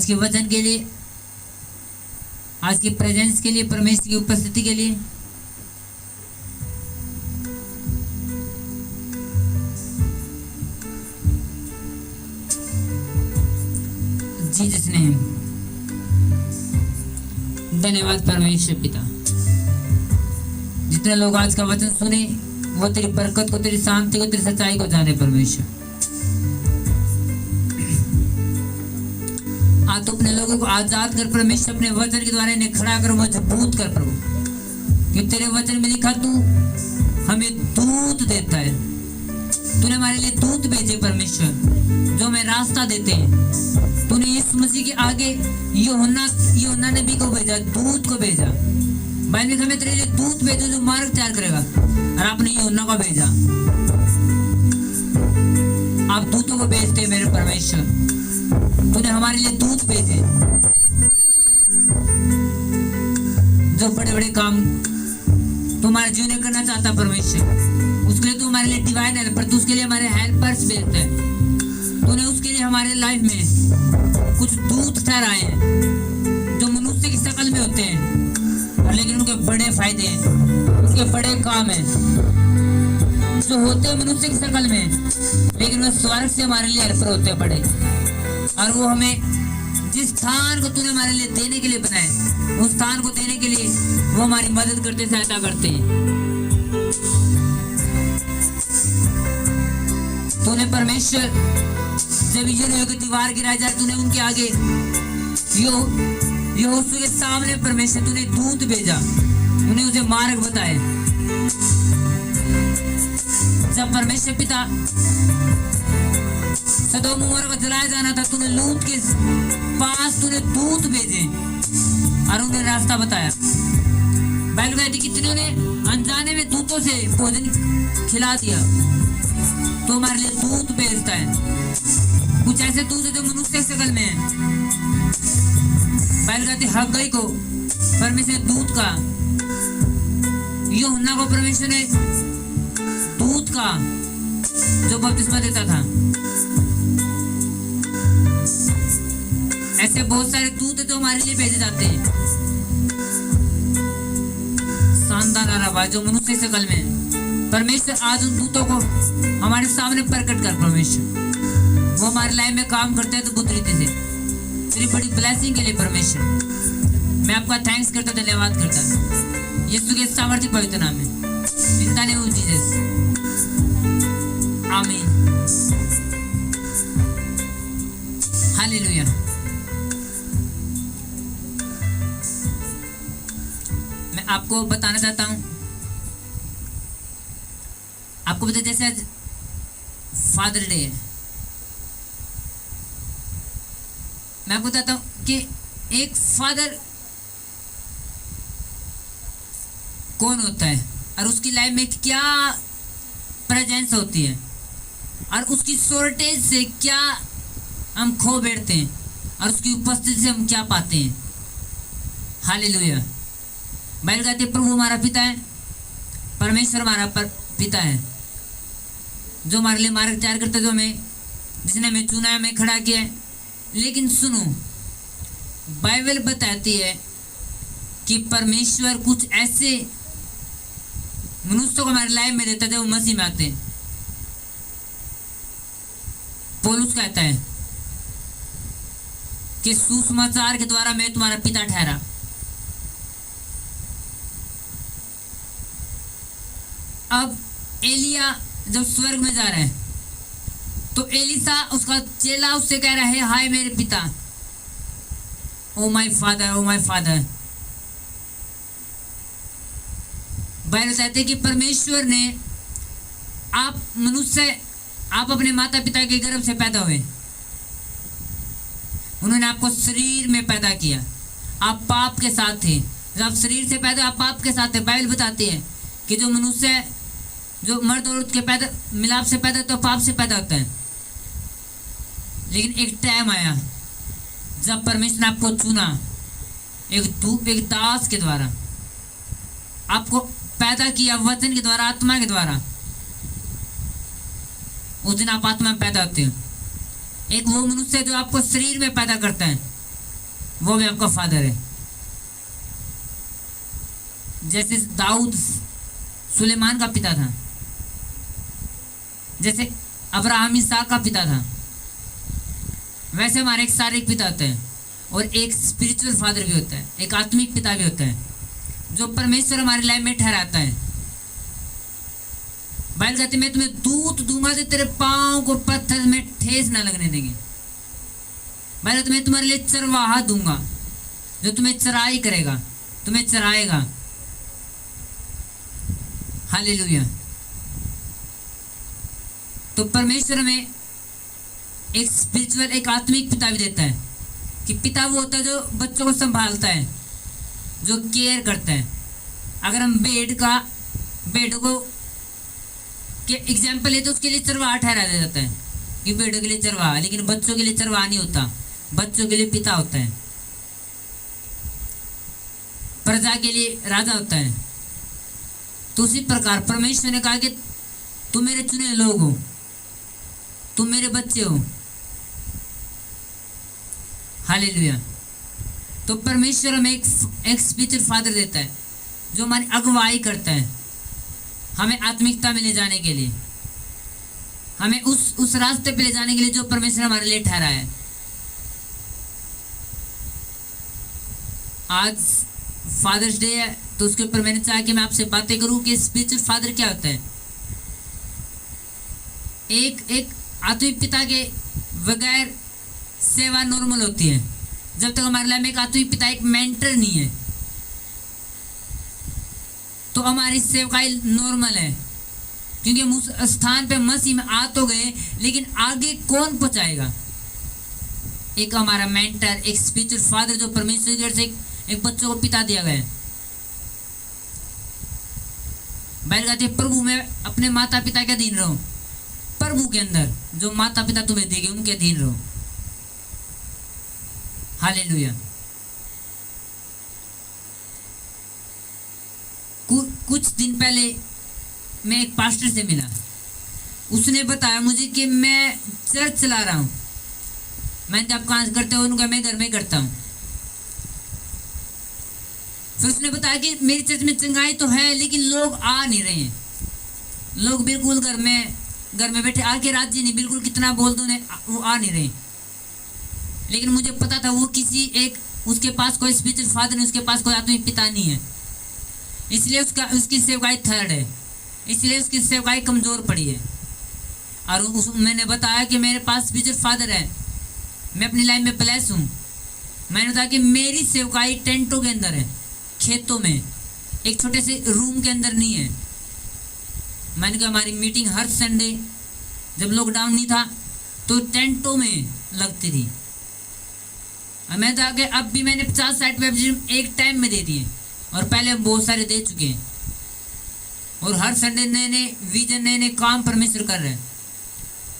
के वचन के लिए, आज की प्रेजेंस के लिए, परमेश्वर की उपस्थिति के लिए। Jesus name. धन्यवाद परमेश्वर पिता। जितने लोग आज का वचन सुने वो तेरी बरकत को, तेरी शांति को, तेरी सच्चाई को जाने परमेश्वर। आज तो अपने लोगों को आजाद कर परमेश्वर, अपने वचन के द्वारा इन्हें खड़ा कर, मजबूत कर प्रभु। कि तेरे वचन में लिखा तू हमें दूत देता है। तूने हमारे लिए दूत भेजे परमेश्वर, जो हमें रास्ता देते हैं। तूने यीशु मसीह के आगे यूहन्ना नबी को भेजा, दूत को भेजा। बाइबल में हमें तेरे लिए दूत भेजो जो मार्ग तैयार करेगा, और आपने यूहन्ना को भेजा। आप दूतों को भेजते हैं मेरे परमेश्वर। तूने हमारे लिए दूत भेजे जो बड़े बड़े काम तुम्हारे जीवन में करना चाहता परमेश्वर। उसके लिए तू हमारे लिए डिवाइन हेल्पर, तू उसके लिए हमारे हेल्पर्स भेजता है। तूने उसके लिए हमारे लाइफ में कुछ दूत ठहराए हैं जो मनुष्य की शक्ल में होते हैं, लेकिन उनके बड़े फायदे हैं, उनके बड़े काम हैं। जो होते हैं मनुष्य की शक्ल में, लेकिन वो स्वर्ग से हमारे लिए हेल्पर होते हैं बड़े। और वो हमें जिस स्थान को तूने हमारे लिए देने के लिए बनाए, उस स्थान को देने के लिए वो हमारी मदद करते, सहायता करते हैं। तूने परमेश्वर जब यरीहो की दीवार गिराई जाए, तूने उनके आगे यहोशू के सामने परमेश्वर तूने दूत भेजा, उन्हें उसे मार्ग बताए। जब परमेश्वर पिता सदोम उमर को जलाया जाना था, तूने लूत के पास तूने दूत भेजे और उन्हें रास्ता बताया। बाइबल कहती कितने ने अनजाने में दूतों से भोजन खिला दिया। तो हमारे लिए दूत भेजता है। कुछ ऐसे दूत है जो मनुष्य शक्ल में है। बाइबल कहती हग्गई को परमेश्वर ने दूत का, यूहन्ना को परमेश्वर ने दूत का जो बपतिस्मा देता था। ऐसे बहुत सारे दूत जो हमारे लिए भेजे जाते हैं। शानदार आवाज जो मनुष्य शक्ल में है। परमेश्वर आज उन दूतों को हमारे सामने प्रकट कर परमेश्वर। वो हमारे लाइफ में काम करते हैं तो बुद्ध रीति से तेरी बड़ी ब्लेसिंग के लिए परमेश्वर मैं आपका थैंक्स करता, धन्यवाद करता यीशु के सामर्थ्य पवित्र नाम में। In the name of Jesus, आमीन, हालेलुया। मैं आपको बताना चाहता हूं, आपको पता जैसे आज फादर डे है, मैं आपको बताता हूं कि एक फादर कौन होता है और उसकी लाइफ में क्या प्रेजेंस होती है और उसकी शॉर्टेज से क्या हम खो बैठते हैं और उसकी उपस्थिति से हम क्या पाते हैं। हालेलुया। बाइबल कहती है प्रभु हमारा पिता है, परमेश्वर हमारा पिता है, जो हमारे लिए मार्ग तैयार करता है, जो हमें, जिसने हमें चुना है, हमें खड़ा किया है। लेकिन सुनो, बाइबल बताती है कि परमेश्वर कुछ ऐसे मनुष्यों को हमारे लाइफ में देता है जब वो मसीह में आते हैं। पौलुस कहता है कि सुसमाचार के द्वारा मैं तुम्हारा पिता ठहरा। अब एलिया जब स्वर्ग में जा रहा है तो एलिसा उसका चेला उससे कह रहा है, हाय मेरे पिता, oh my father, oh my father. Bible कहते हैं कि परमेश्वर ने, आप मनुष्य, आप अपने माता पिता के गर्भ से पैदा हुए, उन्होंने आपको शरीर में पैदा किया, आप पाप के साथ थे। जब आप शरीर से पैदा, आप पाप के साथ थे। बाइबल बताती है कि जो मनुष्य, जो मर्द और औरत के पैदा मिलाप से पैदा होता है, पाप से पैदा होता है। लेकिन एक टाइम आया जब परमेश्वर ने आपको चुना, एक दास के द्वारा आपको पैदा किया, वचन के द्वारा, आत्मा के द्वारा। उस दिन आप आत्मा में पैदा होते हो। एक वो मनुष्य जो आपको शरीर में पैदा करता है, वो भी आपका फादर है। जैसे दाऊद सुलेमान का पिता था, जैसे अब्राहम इसहाक का पिता था, वैसे हमारे एक शारीरिक पिता होते हैं और एक स्पिरिचुअल फादर भी होता है, एक आत्मिक पिता भी होता है, जो परमेश्वर हमारी लाइफ में ठहराता है। बाइबल कहती है मैं तुम्हें दूत दूंगा जो तेरे पांव को पत्थर में ठेस ना लगने देंगे। बाइबल कहती मैं तुम्हारे लिए चरवाहा दूंगा जो तुम्हें चराई करेगा, तुम्हें चराएगा। हालेलुया। तो परमेश्वर हमें एक स्पिरिचुअल, एक आत्मिक पिता भी देता है कि पिता वो होता है जो बच्चों को संभालता है, जो केयर करता है। अगर हम भेड़ को के एग्जाम्पल है तो उसके लिए चरवाहा ठहरा दिया जाता है कि भेड़ों के लिए चरवाहा, लेकिन बच्चों के लिए चरवाहा नहीं होता, बच्चों के लिए पिता होता है, प्रजा के लिए राजा होता है। तो उसी प्रकार परमेश्वर ने कहा कि तुम मेरे चुने लोग हो, तुम मेरे बच्चे हो। हालेलुया। तो परमेश्वर हमें एक स्पिरिचुअल फादर देता है जो हमारी अगुवाई करता है, हमें आत्मिकता में ले जाने के लिए, हमें उस रास्ते पे ले जाने के लिए जो परमेश्वर हमारे लिए ठहरा है। आज फादर्स डे है तो उसके ऊपर मैंने चाहा कि मैं आपसे बातें करूं कि स्पिरिचुअल फादर क्या होता है। एक आत्मिक पिता के बगैर सेवा नॉर्मल होती है। जब तक हमारे लाइफ में एक आत्मिक पिता, एक मेंटर नहीं है, तो हमारी सेवकाई नॉर्मल है, क्योंकि हम उस स्थान पे मसीह में आ तो गए, लेकिन आगे कौन पहुंचाएगा? एक हमारा मेंटर, एक स्पिरिचुअल फादर जो परमेश्वर की ओर से एक बच्चों को पिता दिया गया है। बाइबल कहती है प्रभु में अपने माता पिता के अधीन रहो, प्रभु के अंदर जो माता पिता तुम्हें देंगे उनके अधीन रहो। हालेलुया। कुछ दिन पहले मैं एक पास्टर से मिला, उसने बताया मुझे कि मैं चर्च चला रहा हूँ। मैंने आप कहाँ करते हो? उनका मैं घर में करता हूँ। फिर उसने बताया कि मेरी चर्च में चंगाई तो है लेकिन लोग आ नहीं रहे हैं, लोग बिल्कुल घर में बैठे आके राजी नहीं, बिल्कुल कितना बोल दो वो आ नहीं रहे। लेकिन मुझे पता था वो उसके पास कोई स्पिरिचुअल फादर नहीं, उसके पास कोई आत्मिक पिता नहीं है, इसलिए उसकी सेवकाई थर्ड है, इसलिए उसकी सेवकाई कमजोर पड़ी है। और मैंने बताया कि मेरे पास स्पिरिचुअल फादर है, मैं अपनी लाइफ में ब्लेस हूँ। मैंने बताया कि मेरी सेवकाई टेंटों के अंदर है, खेतों में, एक छोटे से रूम के अंदर नहीं है। मैंने कहा हमारी मीटिंग हर संडे जब लॉकडाउन नहीं था तो टेंटों में लगती थी। मैं तो आगे अब भी मैंने 50-60 वेब एक टाइम में दे दिए और पहले हम बहुत सारे दे चुके हैं। और हर संडे नए विजन, नए काम परमेश्वर कर रहे हैं।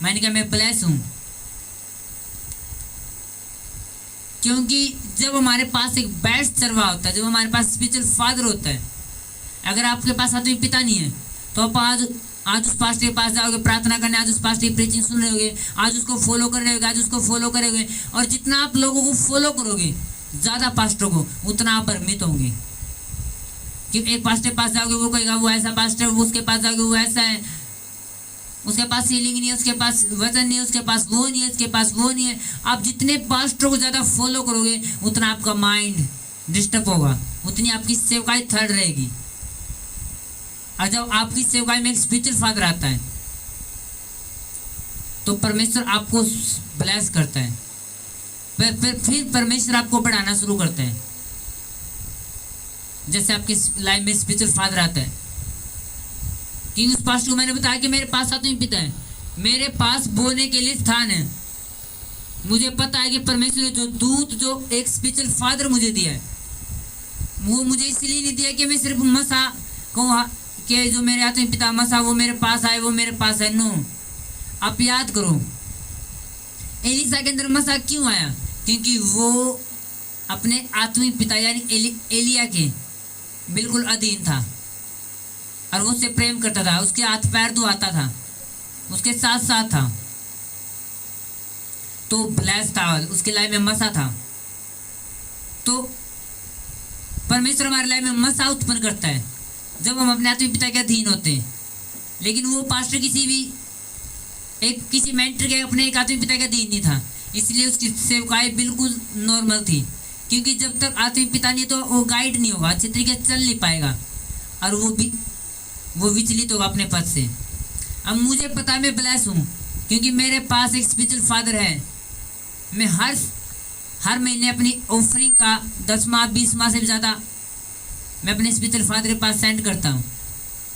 मैंने कहा मैं ब्लेस हूँ, क्योंकि जब हमारे पास एक बेस्ट चरवा होता है, जब हमारे पास स्पिरिचुअल फादर होता है। अगर आपके पास आत्मिक पिता नहीं है तो आप आज उस पास्टर के पास जाओगे प्रार्थना करने, आज उस पास्टर की प्रीचिंग सुन रहे होगे, आज उसको फॉलो कर रहे होगे, आज उसको फॉलो करोगे, और जितना आप लोगों को फॉलो करोगे ज़्यादा पास्टर को, उतना आप भ्रमित होंगे। कि एक पास्टर के पास जाओगे वो कहेगा वो ऐसा पास्टर, वो उसके पास जाओगे वो ऐसा है, उसके पास हीलिंग नहीं है, उसके पास वचन नहीं है, उसके पास वो नहीं है, उसके पास वो नहीं है। आप जितने पास्टरों को ज़्यादा फॉलो करोगे उतना आपका माइंड डिस्टर्ब होगा, उतनी आपकी सेवकाई थर्ड रहेगी। और जब आपकी सेवकाई में एक स्पिरिचुअल फादर आता है तो परमेश्वर आपको ब्लेस करता है, फिर परमेश्वर आपको बढ़ाना शुरू करता है। जैसे आपकी लाइफ में स्पिरिचुअल फादर आता है, कि उस पास्टर को मैंने बताया कि मेरे पास आत्मिक पिता है, मेरे पास बोलने के लिए स्थान है। मुझे पता है कि परमेश्वर ने जो एक स्पिरिचुअल फादर मुझे दिया है, वो मुझे इसलिए नहीं दिया कि मैं सिर्फ मसा कहूँ कि जो मेरे आत्मिक पिता मसा वो मेरे पास आए, वो मेरे पास है। नो, आप याद करो एलिसा के अंदर मसा क्यों आया? क्योंकि वो अपने आत्मिक पिता यानी एलिया के बिल्कुल अधीन था और वो उससे प्रेम करता था, उसके हाथ पैर धुआता था, उसके साथ साथ था, तो ब्लेस था, उसकी लाइफ में मसा था। तो परमेश्वर हमारे लाइफ में मसा उत्पन्न करता है जब हम अपने आत्मिक पिता के अधीन होते हैं। लेकिन वो पास्टर किसी मेंटर के अपने एक आत्मिक पिता के अधीन नहीं था, इसलिए उसकी सेवकाई बिल्कुल नॉर्मल थी, क्योंकि जब तक आत्मिक पिता नहीं तो वो गाइड नहीं होगा, अच्छे तरीके से चल नहीं पाएगा और वो विचलित होगा अपने पद से। अब मुझे पता है मैं ब्लेस हूँ, क्योंकि मेरे पास एक स्पिरिचुअल फादर है। मैं हर महीने अपनी ऑफरिंग का 10वां 20वां से भी ज़्यादा मैं अपने स्पिरिचुअल फादर के पास सेंड करता हूँ।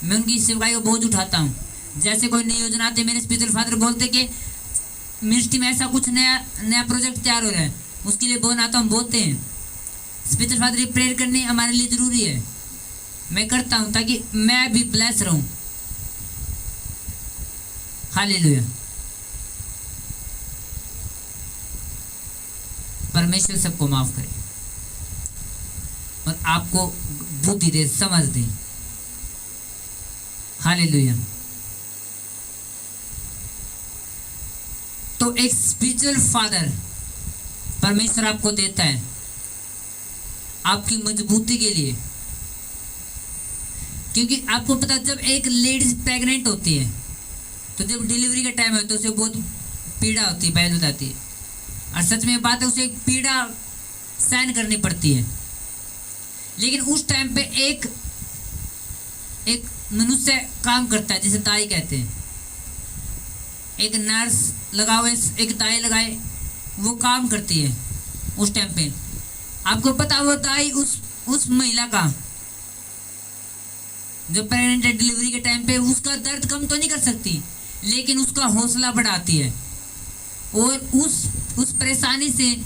मैं उनकी सेवाई को बोझ उठाता हूँ। जैसे कोई नई योजना आती है, मेरे स्पिरिचुअल फादर बोलते कि मिनिस्ट्री में ऐसा कुछ नया प्रोजेक्ट तैयार हो रहा है, उसके लिए बोन आता हूँ, बोलते हैं। स्पिरिचुअल फादर की प्रेयर करनी हमारे लिए ज़रूरी है। मैं करता हूँ ताकि मैं भी ब्लेस रहूँ। हालेलुया। परमेश्वर सबको माफ करे और आपको बुद्धि दे, समझ दे। हालेलुया। तो एक स्पिरिचुअल फादर परमेश्वर आपको देता है आपकी मजबूती के लिए, क्योंकि आपको पता जब एक लेडीज प्रेग्नेंट होती है तो जब डिलीवरी का टाइम है तो उसे बहुत पीड़ा होती है, पहल बताती है, और सच में बात है उसे एक पीड़ा सहन करनी पड़ती है। लेकिन उस टाइम पे एक मनुष्य काम करता है जिसे दाई कहते हैं। एक नर्स लगा हुआ, एक दाई लगाए, वो काम करती है उस टाइम पे। आपको पता वो दाई उस महिला का जो प्रेग्नेंट है डिलीवरी के टाइम पे उसका दर्द कम तो नहीं कर सकती, लेकिन उसका हौसला बढ़ाती है और उस परेशानी से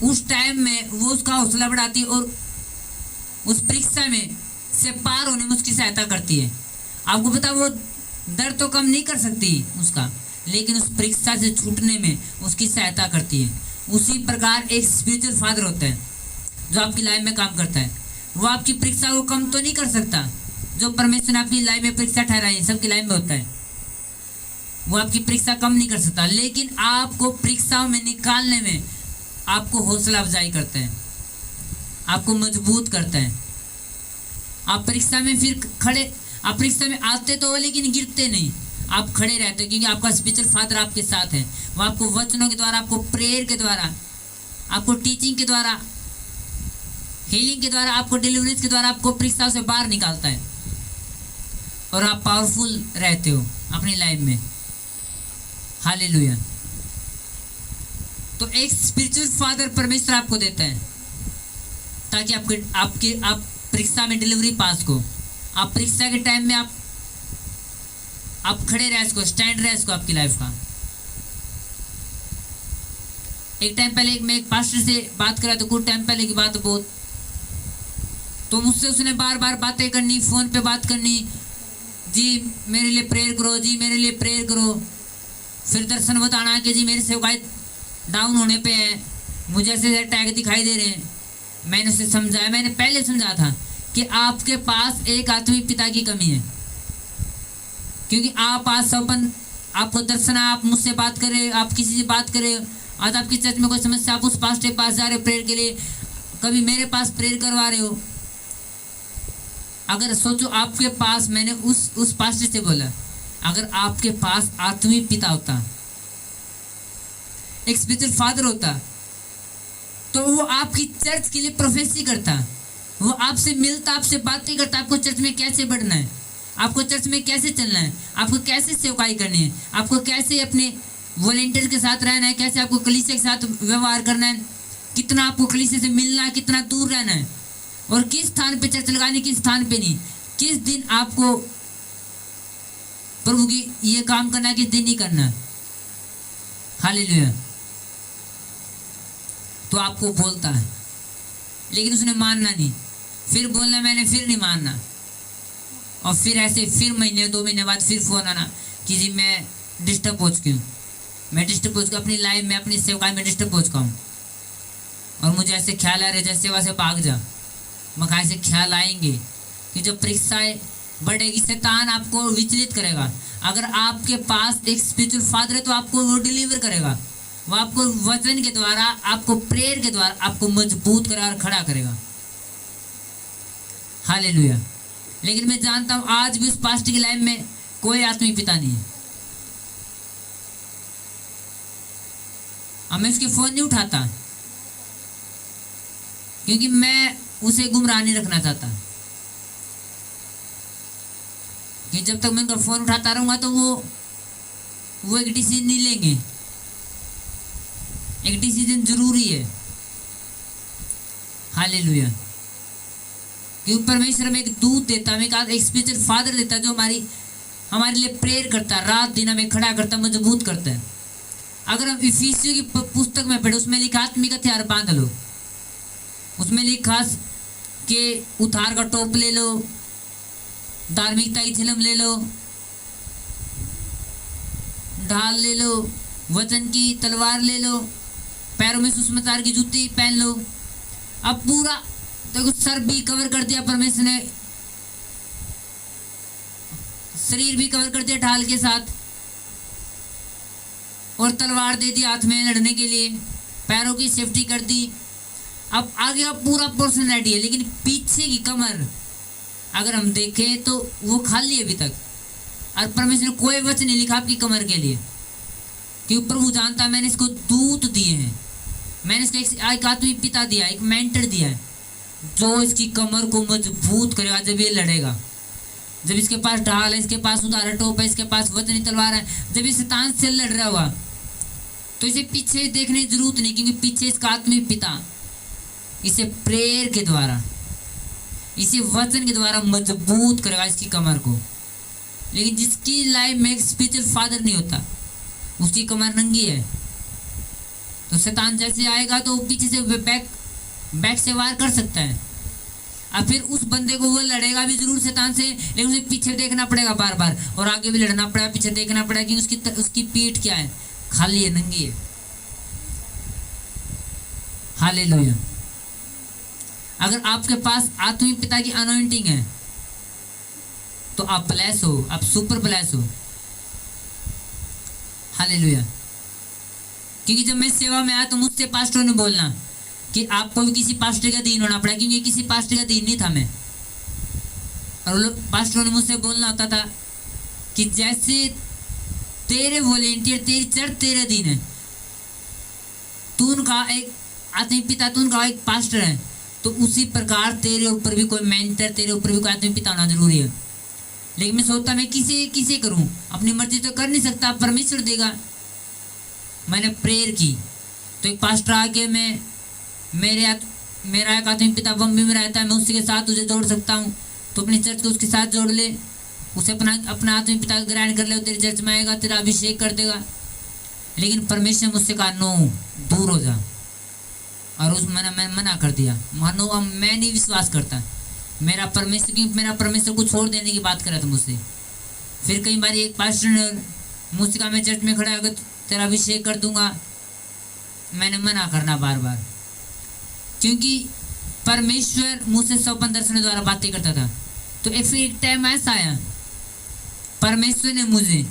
उस टाइम में वो उसका हौसला बढ़ाती है और उस परीक्षा में से पार होने में उसकी सहायता करती है। आपको पता वो दर्द तो कम नहीं कर सकती उसका, लेकिन उस परीक्षा से छूटने में उसकी सहायता करती है। उसी प्रकार एक स्पिरिचुअल फादर होता है जो आपकी लाइफ में काम करता है। वो आपकी परीक्षा को कम तो नहीं कर सकता, जो परमेश्वर ने आपकी लाइफ में परीक्षा ठहराई है, सबकी लाइफ में होता है। वो आपकी परीक्षा कम नहीं कर सकता, लेकिन आपको परीक्षाओं में निकालने में आपको हौसला अफजाई करता है, आपको मजबूत करता है। आप परीक्षा में आप परीक्षा में आते तो हो लेकिन गिरते नहीं, आप खड़े रहते हो, क्योंकि आपका स्पिरिचुअल फादर आपके साथ है। वो आपको वचनों के द्वारा, आपको प्रेयर के द्वारा, आपको टीचिंग के द्वारा, हीलिंग के द्वारा, आपको डिलीवरेंस के द्वारा आपको परीक्षाओं से बाहर निकालता है और आप पावरफुल रहते हो अपनी लाइफ में। हालेलुया। तो एक स्पिरिचुअल फादर परमेश्वर आपको देता है ताकि आप परीक्षा में डिलीवरी पास को, आप परीक्षा के टाइम में आप खड़े रह सको, स्टैंड रह सको आपकी लाइफ का। एक टाइम पहले मैं एक पास्टर से बात कर रहा था, कुछ टाइम पहले की बात बहुत, तो मुझसे उसने बार बार बातें करनी, फोन पे बात करनी, जी मेरे लिए प्रेयर करो, जी मेरे लिए प्रेयर करो, फिर दर्शन बताना कि जी मेरे सेवकाई डाउन होने पे है, मुझे ऐसे टैग दिखाई दे रहे हैं। मैंने उसे समझाया, मैंने पहले समझा था कि आपके पास एक आत्मिक पिता की कमी है, क्योंकि आप आज सपन आपको दर्शन, आप मुझसे बात करें, आप किसी से बात करें, आज आपकी चर्च में कोई समस्या, आप उस पास्टर के पास जा रहे हो प्रेयर के लिए, कभी मेरे पास प्रेयर करवा रहे हो। अगर सोचो आपके पास, मैंने उस पास्टर से बोला, अगर आपके पास आत्मिक पिता होता, एक स्पिरिचुअल फादर होता, तो वो आपकी चर्च के लिए प्रोफेसी करता, वो आपसे मिलता, आपसे बातें करता, आपको चर्च में कैसे बढ़ना है, आपको चर्च में कैसे चलना है, आपको कैसे सेवकाई करनी है, आपको कैसे अपने वॉलेंटियर के साथ रहना है, कैसे आपको कलीसिया के साथ व्यवहार करना है, कितना आपको कलीसिया से मिलना है, कितना दूर रहना है, और किस स्थान पे चर्च लगानी, किस स्थान पे नहीं, किस दिन आपको प्रभु की ये काम करना है, किस दिन नहीं करना। हालेलुया। तो आपको बोलता है, लेकिन उसने मानना नहीं, फिर बोलना मैंने, फिर नहीं मानना, और फिर ऐसे फिर महीने 2 महीने बाद फिर फोन आना कि जी मैं डिस्टर्ब हो चुकी हूँ, मैं डिस्टर्ब हो चुका, अपनी लाइफ में, अपनी सेवकाई में डिस्टर्ब हो चुका हूँ, और मुझे ऐसे ख्याल आ रहे जैसे सेवा से भाग जा। मगर ऐसे ख्याल आएंगे कि जब परीक्षाएं बढ़ेगी, शैतान आपको विचलित करेगा। अगर आपके पास एक स्पिरिचुअल फादर है तो आपको वो डिलीवर करेगा, वो आपको वचन के द्वारा, आपको प्रेयर के द्वारा आपको मजबूत करा और खड़ा करेगा। हालेलुया। लेकिन मैं जानता हूं आज भी उस पास्टर की लाइफ में कोई आत्मिक पिता नहीं है। अब मैं उसके फोन नहीं उठाता क्योंकि मैं उसे गुमराह नहीं रखना चाहता, कि जब तक मैं उनका फोन उठाता रहूंगा तो वो एक डिसीजन नहीं लेंगे। एक डिसीजन जरूरी है। हालेलुया। क्योंकि परमेश्वर में एक दूत देता, हमें एक स्पिरिचुअल फादर देता जो हमारे लिए प्रेयर करता, रात दिन हमें खड़ा करता, मजबूत करता है। अगर हम इफिसियों की पुस्तक में पढ़े, उसमें लिखा आत्मिक हथियार बांध लो, उसमें लिखा कि उद्धार का टोप ले लो, धार्मिकता की झिलम ले लो, ढाल ले लो, वचन की तलवार ले लो, पैरों में सुसमाचार की जूती पहन लो। अब पूरा देखो सर भी कवर कर दिया परमेश्वर ने, शरीर भी कवर कर दिया ढाल के साथ, और तलवार दे दी हाथ में लड़ने के लिए, पैरों की सेफ्टी कर दी। अब आगे अब पूरा पोर्शन रेडी है, लेकिन पीछे की कमर अगर हम देखें तो वो खाली है अभी तक। और परमेश्वर ने कोई वचन नहीं लिखा आपकी कमर के लिए, क्योंकि प्रभु जानता है मैंने इसको दूत दिए हैं, मैंने इसको एक आत्मिक पिता दिया, एक मेंटर दिया है जो इसकी कमर को मजबूत करेगा जब ये लड़ेगा। जब इसके पास ढाल है, इसके पास उदाहरण टोप है, इसके पास वचनी तलवार है, जब ये शैतान से लड़ रहा होगा तो इसे पीछे देखने की जरूरत नहीं, क्योंकि पीछे इसका आत्मिक पिता इसे प्रेयर के द्वारा, इसे वचन के द्वारा मजबूत करेगा इसकी कमर को। लेकिन जिसकी लाइफ में एक स्पिरिचुअल फादर नहीं होता, उसकी कमर नंगी है, तो शैतान जैसे आएगा तो पीछे से बैक से वार कर सकता है। अब फिर उस बंदे को वो लड़ेगा भी जरूर शैतान से, लेकिन उसे पीछे देखना पड़ेगा बार बार, और आगे भी लड़ना पड़ेगा, पीछे देखना पड़ेगा कि उसकी पीठ क्या है, खाली है, नंगी है। हालेलुया। अगर आपके पास आत्मिक पिता की अनॉइंटिंग है तो आप ब्लेस हो, आप सुपर ब्लेस हो। हालेलुया। क्योंकि जब मैं सेवा में आया तो मुझसे पास्टर ने बोलना कि आपको भी किसी पास्टर का अधीन होना पड़ा, क्योंकि किसी पास्टर का अधीन नहीं था मैं। और पास्टरों ने मुझसे बोलना होता था कि जैसे तेरे वॉलेंटियर, तेरी चर्च तेरे अधीन है, तू उनका एक आत्मिक पिता, तू उनका एक पास्टर है, तो उसी प्रकार तेरे ऊपर भी कोई मेंटर, तेरे ऊपर भी कोई आत्मिक पिता होना जरूरी है। लेकिन मैं सोचता मैं किसे करूं, अपनी मर्जी तो कर नहीं सकता, परमेश्वर देगा। मैंने प्रेयर की तो एक पास्टर आके मेरा एक आत्मिक पिता बम्बई में रहता है, मैं उसी के साथ तुझे जोड़ सकता हूँ, तो अपनी चर्च को उसके साथ जोड़ ले, उसे अपना आत्मिक पिता ग्रहण कर ले, तेरी चर्च में आएगा, तेरा अभिषेक कर देगा। लेकिन परमेश्वर मुझसे कहा नो, दूर हो जा, और मैंने मना कर दिया। मानो अब मैं नहीं विश्वास करता मेरा परमेश्वर को छोड़ देने की बात करा था मुझसे। फिर कई बार एक पास्टर ने मुझसे कहा मैं चर्च में खड़ा होकर तेरा अभिषेक कर दूंगा, मैंने मना करना बार बार, क्योंकि परमेश्वर मुझसे स्वप्न दर्शन द्वारा बातें करता था। तो फिर एक टाइम ऐसा आया, परमेश्वर ने मुझे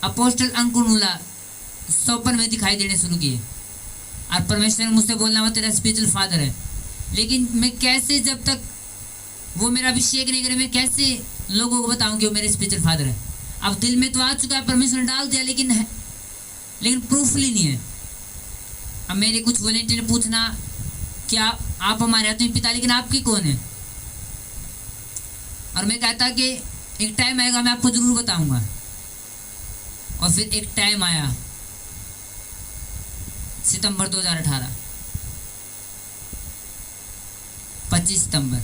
अपोस्टल अंकुनुला स्वप्न में दिखाई देने शुरू किए, और परमेश्वर ने मुझसे बोलना वो तेरा स्पिरिचुअल फादर है। लेकिन मैं कैसे, जब तक वो मेरा अभिषेक नहीं करे, मैं कैसे लोगों को बताऊं कि वो मेरे स्पिरिचुअल फादर है। अब दिल में तो आ चुका है, परमेश्वर ने डाल दिया, लेकिन प्रूफली नहीं है। अब मेरे कुछ वॉलेंटियर ने पूछना क्या आप हमारे आत्मिक पिता, लेकिन आपकी कौन है? और मैं कहता कि एक टाइम आएगा मैं आपको जरूर बताऊंगा। और फिर एक टाइम आया, सितंबर 2018, 25 सितंबर,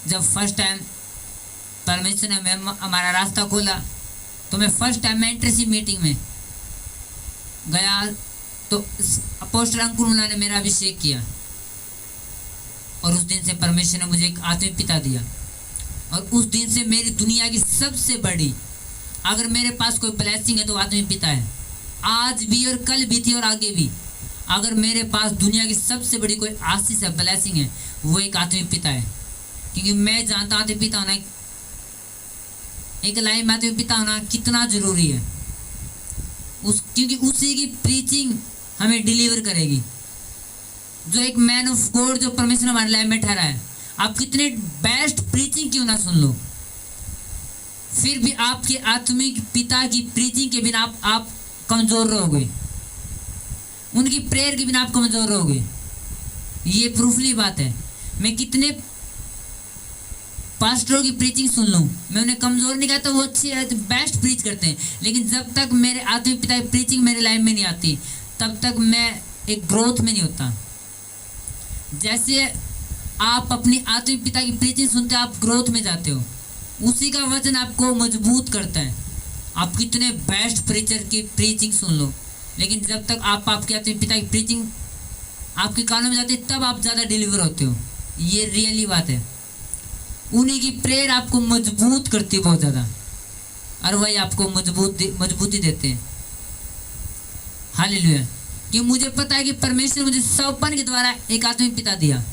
जब फर्स्ट टाइम परमेश्वर ने हमारा रास्ता खोला, तो मैं फर्स्ट टाइम मेंटरशिप मीटिंग में गया, तो अपोस्टल अंकुनुला ने मेरा अभिषेक किया, और उस दिन से परमेश्वर ने मुझे एक आत्मिक पिता दिया। और उस दिन से मेरी दुनिया की सबसे बड़ी, अगर मेरे पास कोई ब्लेसिंग है तो आत्मिक पिता है, आज भी और कल भी थी और आगे भी। अगर मेरे पास दुनिया की सबसे बड़ी कोई आशीष है, ब्लेसिंग है, वो एक आत्मिक पिता है। क्योंकि मैं जानता आत्मिक पिता होना एक लाइव माता पिता होना कितना जरूरी है, क्योंकि उसी की प्रीचिंग हमें डिलीवर करेगी। जो एक मैन ऑफ गॉड जो परमेश्वर हमारे लाइफ में ठहरा है, आप कितने बेस्ट प्रीचिंग क्यों ना सुन लो, फिर भी आपके आत्मिक पिता की प्रीचिंग के बिना आप कमजोर रहोगे, उनकी प्रेयर के बिना आप कमजोर रहोगे। ये प्रूफली बात है। मैं कितने पास्टरों की प्रीचिंग सुन लूं, मैं उन्हें कमजोर नहीं कहता, वो अच्छे बेस्ट प्रीच करते हैं, लेकिन जब तक मेरे आत्मिक पिता की प्रीचिंग मेरे लाइफ में नहीं आती, तब तक मैं एक ग्रोथ में नहीं होता। जैसे आप अपनी आत्मिक पिता की प्रीचिंग सुनते हो, आप ग्रोथ में जाते हो, उसी का वचन आपको मजबूत करता है। आप कितने बेस्ट प्रीचर की प्रीचिंग सुन लो, लेकिन जब तक आप आपके आत्मिक पिता की प्रीचिंग आपके कानों में जाती है, तब आप ज़्यादा डिलीवर होते हो। ये रियली बात है। उन्हीं की प्रेयर आपको मजबूत करती है बहुत ज़्यादा, और वही आपको मजबूती देते हैं। हालेलुया। कि मुझे पता है कि परमेश्वर मुझे सौपन के द्वारा एक आत्मिक पिता दिया,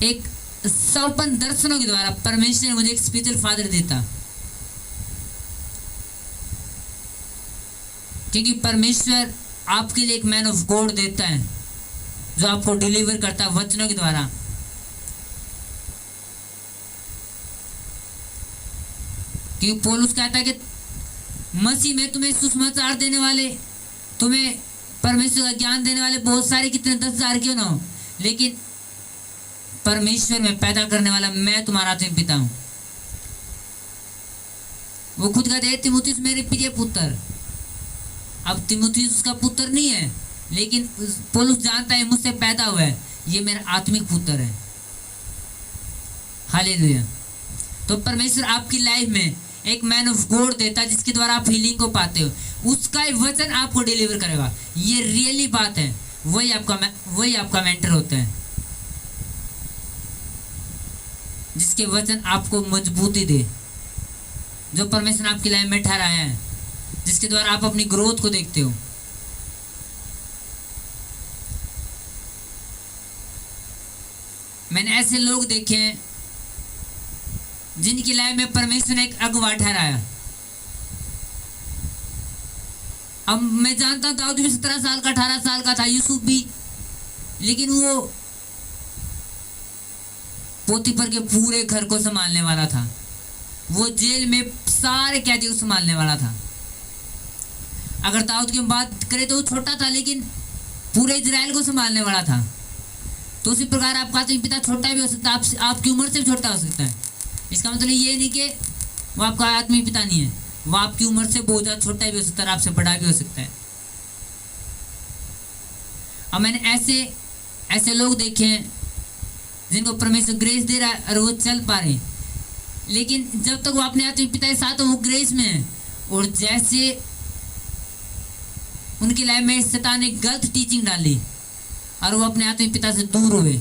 एक सौपन दर्शनों के द्वारा परमेश्वर ने मुझे एक स्पिरिचुअल फादर देता, क्योंकि परमेश्वर आपके लिए एक मैन ऑफ गॉड देता है जो आपको डिलीवर करता है वचनों के द्वारा। क्योंकि पौलुस कहता है कि मसीह में तुम्हें सुसमाचार देने वाले, तुम्हें परमेश्वर का ज्ञान देने वाले बहुत सारे, कितने 10,000 क्यों ना हो, लेकिन परमेश्वर में पैदा करने वाला मैं तुम्हारा आत्मिक पिता हूं। वो खुद कहते हैं तीमुथियुस मेरे प्रिय पुत्र। अब तीमुथियुस उसका पुत्र नहीं है, लेकिन पौलुस जानता है मुझसे पैदा हुआ है, ये मेरा आत्मिक पुत्र है। हालेलुया। तो परमेश्वर आपकी लाइफ में एक मैन ऑफ गॉड देता है जिसके द्वारा आप हीलिंग को पाते हो, उसका वचन आपको डिलीवर करेगा। ये रियली बात है। वही आपका मेंटर होता है, जिसके वचन आपको मजबूती दे, जो परमेश्वर आपकी लाइफ में ठहराया है, जिसके द्वारा आप अपनी ग्रोथ को देखते हो। मैंने ऐसे लोग देखे हैं जिनकी लाइफ में परमेश्वर ने एक अगुवा ठहराया। अब मैं जानता हूं दाऊद भी 17 साल का 18 साल का था, यूसुफ भी, लेकिन वो पोतीफर के पूरे घर को संभालने वाला था, वो जेल में सारे कैदियों को संभालने वाला था। अगर दाऊद की बात करें तो वो छोटा था, लेकिन पूरे इजराइल को संभालने वाला था। तो उसी प्रकार आपका आत्मिक पिता छोटा भी हो सकता है, आपकी उम्र से भी छोटा हो सकता है। इसका मतलब ये नहीं कि वो आपका आत्मिक पिता नहीं है, वो आपकी उम्र से बहुत ज़्यादा छोटा भी हो सकता है, आपसे बड़ा भी हो सकता है। अब मैंने ऐसे लोग देखे हैं जिनको परमेश्वर ग्रेस दे रहा है और वो चल पा रहे हैं, लेकिन जब तक वो अपने आत्मिक पिता के साथ वो ग्रेस में है, और जैसे उनकी लाइफ में शैतान ने गलत टीचिंग डाली और वो अपने आत्मिक पिता से दूर हुए,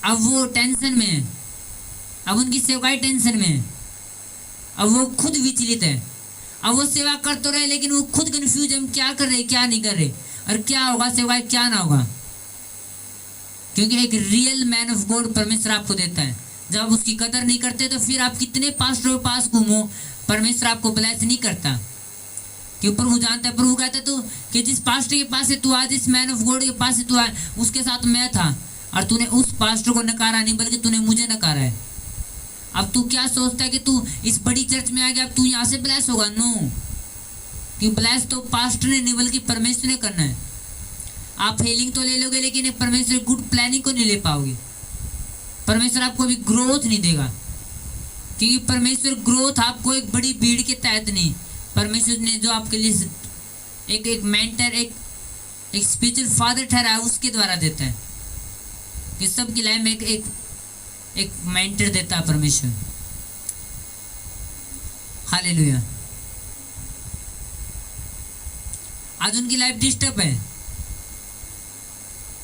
अब वो टेंशन में है, अब उनकी सेवकाई टेंशन में है, अब वो खुद विचलित है। अब वो सेवा कर तो रहे, लेकिन वो खुद कंफ्यूज है, हम क्या कर रहे क्या नहीं कर रहे, और क्या होगा सेवा क्या ना होगा। क्योंकि एक रियल मैन ऑफ गॉड परमेश्वर आपको देता है। जब आप उसकी कदर नहीं करते तो फिर आप कितने पास्टरों के पास घूमो, परमेश्वर आपको ब्लेस नहीं करता। क्यों? प्रभु जानता है। प्रभु कहता तू कि जिस पास्टर के पास से तू आया, जिस मैन ऑफ गॉड के पास से तू आया, उसके साथ मैं था, और तूने उस पास्टर को नकारा नहीं, बल्कि तूने मुझे नकारा है। अब तू क्या सोचता है कि तू इस बड़ी चर्च में आ गया, अब तू यहाँ से ब्लेस होगा? नो, कि ब्लेस तो पास्टर ने नहीं बल्कि परमेश्वर ने करना है। आप हीलिंग तो ले लोगे, लेकिन परमेश्वर गुड प्लानिंग को नहीं ले पाओगे। परमेश्वर आपको भी ग्रोथ नहीं देगा, क्योंकि परमेश्वर ग्रोथ आपको एक बड़ी भीड़ के तहत नहीं, परमेश्वर ने जो आपके लिए एक मेंटर, एक स्पिरिचुअल फादर ठहरा है, उसके द्वारा देता है। कि सबकी लाइफ में एक मेंटर देता है परमेश्वर। हालेलुया। आज उनकी लाइफ डिस्टर्ब है,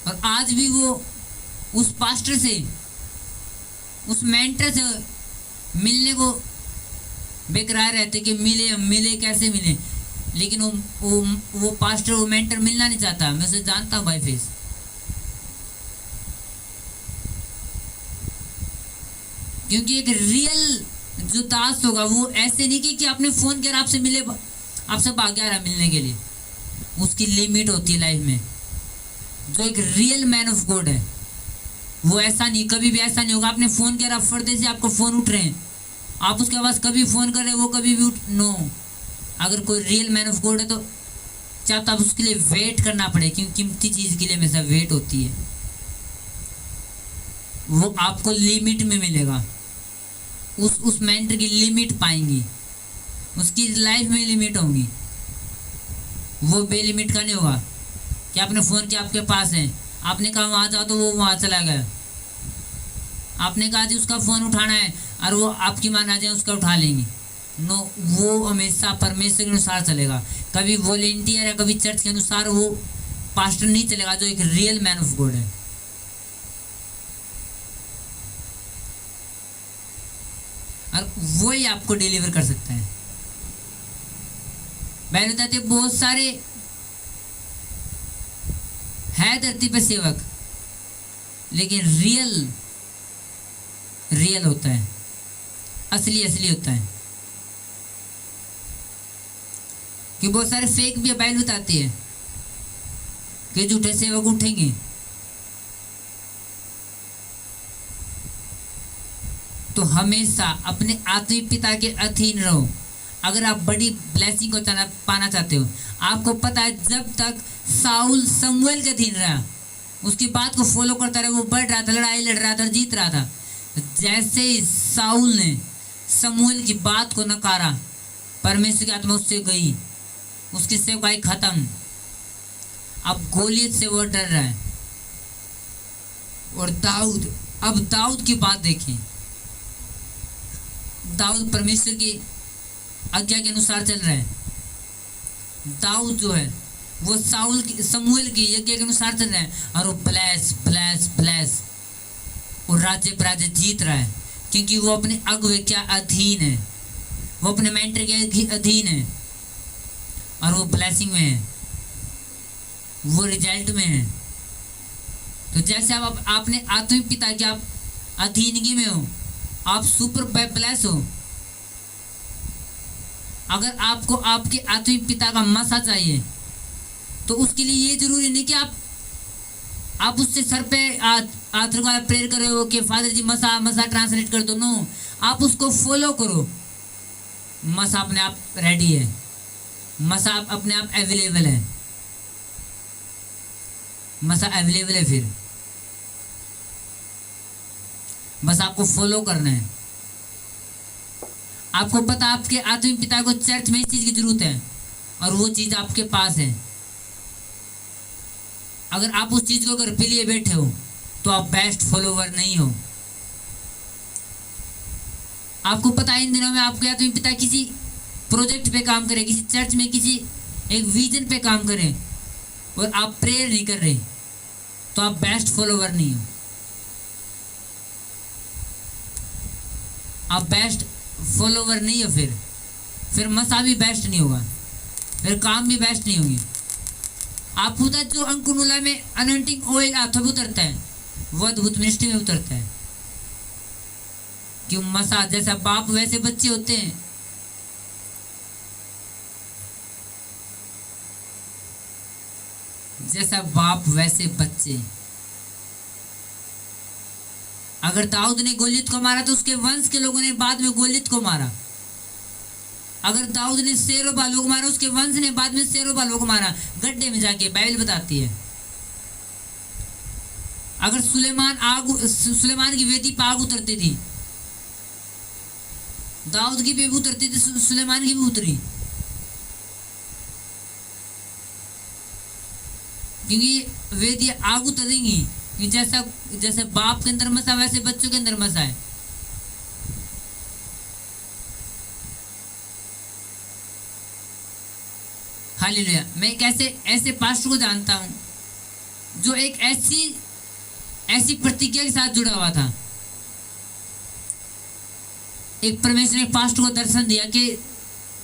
और आज भी वो उस पास्टर से, उस मेंटर से मिलने को बेकरार रहते कि मिले कैसे मिले, लेकिन वो पास्टर, वो मेंटर मिलना नहीं चाहता। मैं उसे जानता हूँ बाय फेस। क्योंकि एक रियल जो दास होगा वो ऐसे नहीं कि आपने फोन किया आपसे मिले, आपसे भाग गया रहा मिलने के लिए। उसकी लिमिट होती है लाइफ में। जो एक रियल मैन ऑफ गॉड है वो ऐसा नहीं, कभी भी ऐसा नहीं होगा आपने फोन किया, आप फर्दे से आपको फोन उठ रहे हैं, आप उसके पास कभी फोन कर रहे हैं वो कभी भी उठ, नो। अगर कोई रियल मैन ऑफ गॉड है तो चाहे तो आप उसके लिए वेट करना पड़े, क्योंकि कीमती चीज के लिए हमेशा वेट होती है। वो आपको लिमिट में मिलेगा, उस मेंटर की लिमिट पाएंगी, उसकी लाइफ में लिमिट होंगी। वो बेलिमिट का नहीं होगा कि आपने फोन किया आपके पास है, आपने कहा वहां जाओ तो वो वहां चला गया, आपने कहा जी उसका फोन उठाना है और वो आपकी मान आ जाए उसका उठा लेंगे। नो, वो हमेशा परमेश्वर के अनुसार चलेगा, कभी वॉलेंटियर या कभी चर्च के अनुसार वो पास्टर नहीं चलेगा, जो एक रियल मैन ऑफ गॉड है। और वो ही आपको डिलीवर कर सकता है। मैंने बताते बहुत सारे है धरती पे सेवक, लेकिन रियल होता है, असली होता है। कि बहुत सारे फेक भी बाइबल बताती है कि झूठे सेवक उठेंगे। तो हमेशा अपने आत्मिक पिता के अधीन रहो। अगर आप बड़ी ब्लेसिंग को पाना चाहते हो, आपको पता है जब तक साउल शमूएल के अधीन रहा, उसकी बात को फॉलो करता रहा, वो बढ़ रहा था, लड़ाई लड़ रहा था और जीत रहा था। जैसे ही साउल ने शमूएल की बात को नकारा, परमेश्वर की आत्मा उससे गई, उसकी सेवकाई खत्म। अब गोलियत से वो डर रहा है। और दाऊद, अब दाऊद की बात देखें। दाऊद परमेश्वर की आज्ञा के अनुसार चल रहा है। दाऊद जो है वो शमूएल की यज्ञ के अनुसार चल रहा है, और वो ब्लेस और राज्य पर राज्य जीत रहा है, क्योंकि वो अपने अगुवे के अधीन है, वो अपने मेंटर के अधीन है, और वो ब्लेसिंग में है, वो रिजल्ट में है। तो जैसे आप आपने आत्मिक पिता के आप अधीनगी में हो, आप सुपर ब्लेस हो। अगर आपको आपके आत्मिक पिता का मसा चाहिए तो उसके लिए ये जरूरी नहीं कि आप उससे सर पे हाथ रखा प्रेयर कर रहे हो कि फादर जी मसा ट्रांसलेट कर दो। नो, आप उसको फॉलो करो। मसा अपने आप रेडी है, मसा अपने आप अवेलेबल है, मसा अवेलेबल है। फिर बस आपको फॉलो करना है। आपको पता आपके आत्मिक पिता को चर्च में इस चीज की जरूरत है, और वो चीज आपके पास है। अगर आप उस चीज को अगर पी लिए बैठे हो तो आप बेस्ट फॉलोवर नहीं हो। आपको पता है इन दिनों में आपके आत्मिक पिता किसी प्रोजेक्ट पे काम करे, किसी चर्च में किसी एक विजन पे काम करें, और आप प्रेयर नहीं कर रहे, तो आप बेस्ट फॉलोवर नहीं हो। आप बेस्ट फॉलोवर नहीं हो, फिर मसा भी बेस्ट नहीं होगा, फिर काम भी बेस्ट नहीं होगी। आप खुद जो अंकुनुला में अनंटिंग ऑयल हाथों में उतरता है, वो अद्भुत मिनिस्ट्री में उतरता है। क्यों? मसा जैसा बाप वैसे बच्चे होते हैं। जैसा बाप वैसे बच्चे। अगर दाऊद ने गोलियत को मारा तो उसके वंश के लोगों ने बाद में गोलियत को मारा। अगर दाऊद ने शेरों बालों को मारा, उसके वंश ने बाद में शेरों बालों को मारा, गड्ढे में जाके, बाइबल बताती है। अगर सुलेमान की वेदी पर आग उतरती थी, दाऊद की भी उतरती थी, सुलेमान की भी उतरी, क्योंकि वेदी आग उतरेंगी। जैसे बाप के अंदर मसा, वैसे बच्चों के अंदर मसा है। हालेलुया। मैं एक ऐसे पास्टर को जानता हूं जो एक ऐसी प्रतिज्ञा के साथ जुड़ा हुआ था। एक परमेश्वर ने पास्टर को दर्शन दिया कि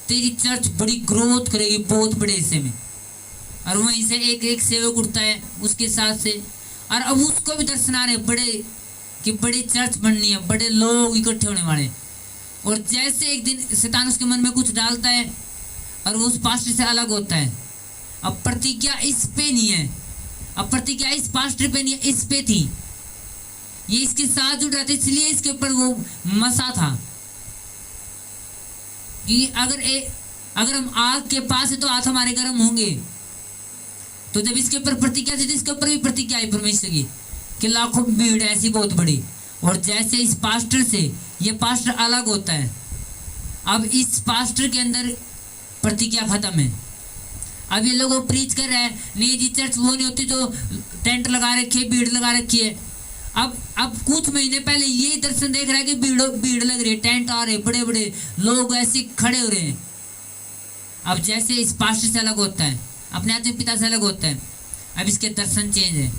तेरी चर्च बड़ी ग्रोथ करेगी, बहुत बड़े हिस्से में, और वहीं से एक सेवक उठता है उसके साथ से, और अब उसको भी दर्शन आ रहे बड़े कि बड़ी चर्च बननी है, बड़े लोग इकट्ठे होने वाले। और जैसे एक दिन शैतान उसके मन में कुछ डालता है और वो उस पास्टर से अलग होता है। अब प्रतिज्ञा इस पे नहीं है, अब प्रतिज्ञा इस पास्टर पे नहीं है, इस पे थी। ये इसके साथ जुड़ रहा था, इसलिए इसके ऊपर वो मसा था कि अगर हम आग के पास है तो हाथ हमारे गर्म होंगे। तो जब इसके ऊपर प्रतिज्ञा थी तो इसके ऊपर भी प्रतिज्ञा आई परमेश्वर की कि लाखों भीड़ ऐसी बहुत बड़ी। और जैसे इस पास्टर से ये पास्टर अलग होता है, अब इस पास्टर के अंदर प्रतिज्ञा खत्म है। अब ये लोगों प्रीच कर रहा है, नहीं जी चर्च वो नहीं होती जो टेंट लगा रखी है, भीड़ लगा रखी है। अब कुछ महीने पहले ये दर्शन देख रहा है कि भीड़ लग रही है, टेंट आ रहे, बड़े बड़े लोग ऐसे खड़े हो रहे हैं। अब जैसे इस पास्टर से अलग होता है, अपने आत्मिक पिता से अलग होता है, अब इसके दर्शन चेंज है,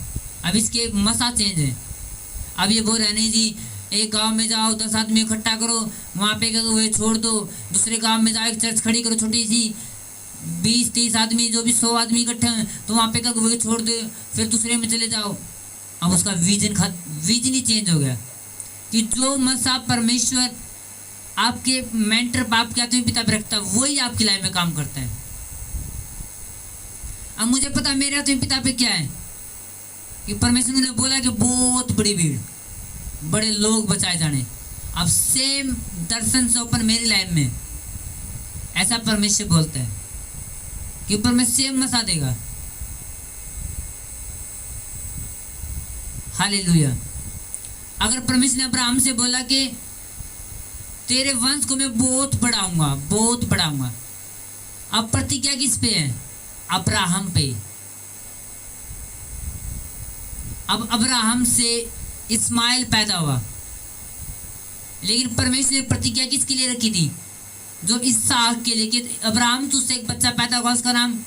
अब इसके मसा चेंज है। अब ये बोल रहे नहीं जी एक गांव में जाओ 10 आदमी इकट्ठा करो, वहाँ पे वे छोड़ दो, दूसरे गांव में जाओ एक चर्च खड़ी करो छोटी सी, 20-30 आदमी जो भी 100 आदमी इकट्ठे हैं तो वहाँ पे वे छोड़ दो, फिर दूसरे में चले जाओ। अब उसका विजन ही चेंज हो गया कि जो मसा परमेश्वर आपके मेंटर बाप के आत्मिक पिता पे रखता है वही आपकी लाइफ में काम करता है। अब मुझे पता मेरे आत्मिक पिता पे क्या है कि परमेश्वर ने बोला कि बहुत बड़ी भीड़, बड़े लोग बचाए जाने। अब सेम दर्शन से ओपन मेरी लाइफ में ऐसा परमेश्वर बोलता है कि परमेश्वर सेम मसा देगा। हालेलुया। अगर परमेश्वर ने अब्राहम से बोला कि तेरे वंश को मैं बहुत बढ़ाऊंगा, बहुत बढ़ाऊंगा, अब प्रतिज्ञा किस पे है? अब्राहम पे। अब अब्राहम से इस्माइल पैदा हुआ, लेकिन परमेश्वर ने प्रतिज्ञा किसके लिए रखी थी? जो इसहाक के लिए कि अब्राहम तुझसे एक बच्चा पैदा होगा, उसका नाम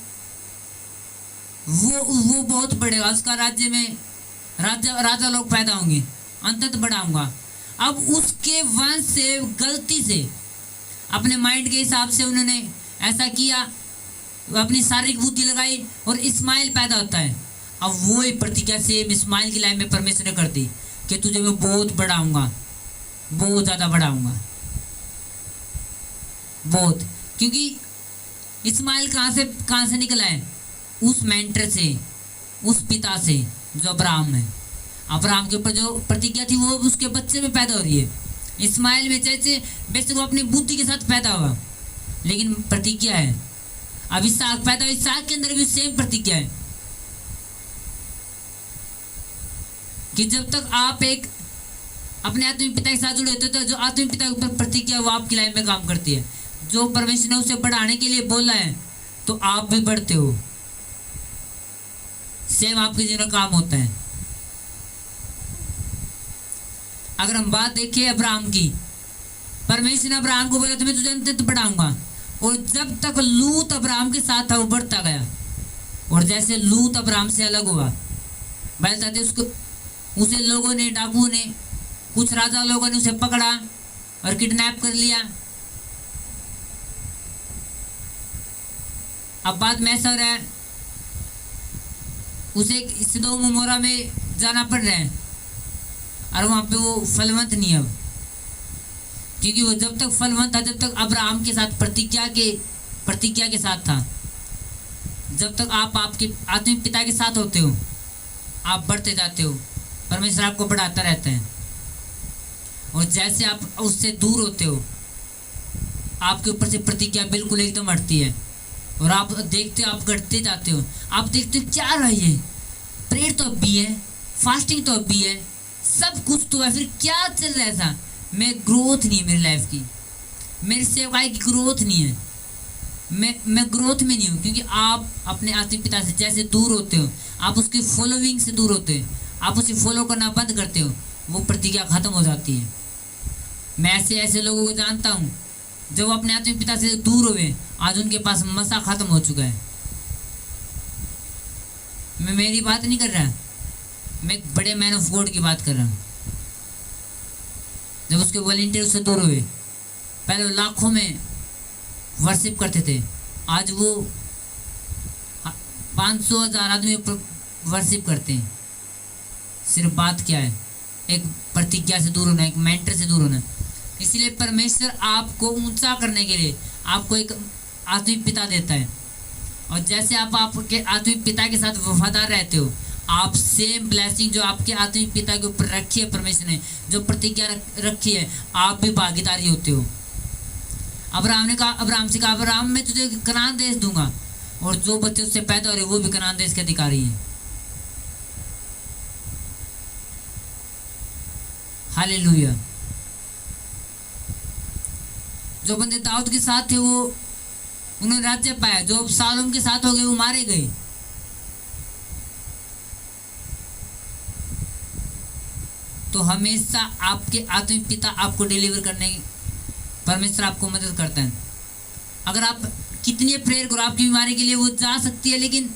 वो बहुत बढ़ेगा, उसका राज्य में राजा लोग पैदा होंगे, अंततः बढ़ाऊंगा। अब उसके वंश से गलती से अपने माइंड के हिसाब से उन्होंने ऐसा किया, अपनी शारीरिक बुद्धि लगाई और इस्माइल पैदा होता है। अब वो ही प्रतिज्ञा से इस्माइल की लाइफ में परमेश्वर ने कर दी कि तुझे मैं बहुत बढ़ाऊंगा, बहुत ज़्यादा बढ़ाऊंगा, बहुत। क्योंकि इस्माइल कहाँ से निकला है? उस मेंटर से, उस पिता से जो अब्राहम है। अब्राहम के ऊपर जो प्रतिज्ञा थी वो उसके बच्चे में पैदा हो रही है। इस्माइल में जैसे बेशक वो अपनी बुद्धि के साथ पैदा हुआ, लेकिन प्रतिज्ञा है। अब इसहाक पैदा हुआ, इसहाक के अंदर भी सेम प्रतिज्ञा है कि जब तक आप एक अपने आत्मिक पिता के साथ जुड़े होते तो जो आत्मिक पिता के ऊपर प्रतिज्ञा वो आपकी लाइफ में काम करती है। जो परमेश्वर ने उसे बढ़ाने के लिए बोला है तो आप भी बढ़ते हो, सेम आपके जीवन में काम होता है। अगर हम बात देखें अब्राहम की, परमेश्वर ने अब्राहम को बोला तो मैं तुझे अंत बढ़ाऊंगा, और जब तक लूत अब्राहम के साथ था वो बढ़ता गया। और जैसे लूत अब्राहम से अलग हुआ, बताते उसको उसे लोगों ने, डाकुओं ने, कुछ राजा लोगों ने उसे पकड़ा और किडनैप कर लिया। अब बाद में ऐसा हो रहा है उसे सदोम अमोरा में जाना पड़ रहा है और वहाँ पे वो फलवंत नहीं है अब, क्योंकि वो जब तक फलवंत था, जब तक अब्राहम के साथ प्रतिज्ञा के साथ था। जब तक आप आपके आत्मिक पिता के साथ होते हो आप बढ़ते जाते हो, परमेश्वर आपको बढ़ाता रहता है। और जैसे आप उससे दूर होते हो आपके ऊपर से प्रतिज्ञा बिल्कुल एकदम हटती है और आप देखते हो, आप घटते जाते हो। आप देखते हो क्या रहा है, प्रेयर तो अब भी है, फास्टिंग तो अब भी है, सब कुछ तो है, फिर क्या चल रहा है ऐसा? मैं ग्रोथ नहीं है मेरी लाइफ की, मेरी सेवाई की ग्रोथ नहीं है, मैं ग्रोथ में नहीं हूँ। क्योंकि आप अपने आत्मिक पिता से जैसे दूर होते हो, आप उसकी फॉलोइंग से दूर होते हो, आप उसे फॉलो करना बंद करते हो, वो प्रतिज्ञा खत्म हो जाती है। मैं ऐसे लोगों को जानता हूँ जो अपने आत्मिक पिता से दूर हुए, आज उनके पास मसा खत्म हो चुका है। मैं मेरी बात नहीं कर रहा, मैं बड़े मैन ऑफ गॉड की बात कर रहा हूँ। जब उसके वॉलंटियर उससे दूर हुए, पहले वो लाखों में वर्शिप करते थे, आज वो 500,000 आदमी वर्शिप करते हैं। सिर्फ बात क्या है? एक प्रतिज्ञा से दूर होना, एक मेंटर से दूर होना। इसलिए परमेश्वर आपको ऊंचा करने के लिए आपको एक आत्मिक पिता देता है, और जैसे आप आपके आत्मिक पिता के साथ वफादार रहते हो, आप सेम ब्लेसिंग जो आपके आत्मिक पिता के ऊपर रखी है परमेश्वर ने, जो प्रतिज्ञा रखी है, आप भी भागीदारी होते हो। अब्राहम ने कहा, अब्राहम से कहा, अब्राहम मैं तुझे कनान देश दूंगा, और जो बच्चे उससे पैदा हो रहे वो भी कनान देश के अधिकारी हैं। हालेलुया। जो बंदे दाऊद के साथ थे वो उन्होंने राज्य पाया, जो अबशालोम के साथ हो गए वो मारे गए। तो हमेशा आपके आत्मिक पिता आपको डिलीवर करने की परमेश्वर आपको मदद करता है। अगर आप कितनी प्रेयर करो आपकी बीमारी के लिए, वो जा सकती है, लेकिन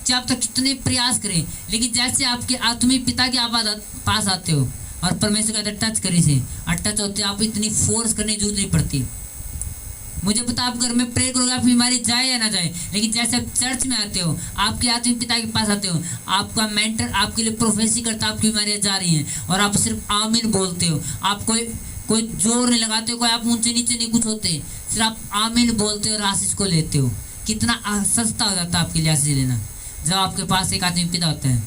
चाहे आप तक कितने प्रयास करें, लेकिन जैसे आपके आत्मिक पिता के आप पास आते हो और परमेश्वर कहते टच करी से और टच होते, आप इतनी फोर्स करने की जरूरत नहीं पड़ती। मुझे पता आप घर में प्रे करोगे आपकी बीमारी जाए या ना जाए, लेकिन जैसे आप चर्च में आते हो, आपके आत्मिक पिता के पास आते हो, आपका मेंटर आपके लिए प्रोफेसी करता, आपकी बीमारियां जा रही हैं और आप सिर्फ आमीन बोलते हो। आप कोई जोर नहीं लगाते हो, कोई आप ऊंचे नीचे नहीं कुछ होते, सिर्फ आप आमीन बोलते हो और आशीष को लेते हो। कितना सस्ता हो जाता है आपके लिए आशीष लेना जब आपके पास एक आत्मिक पिता होता है।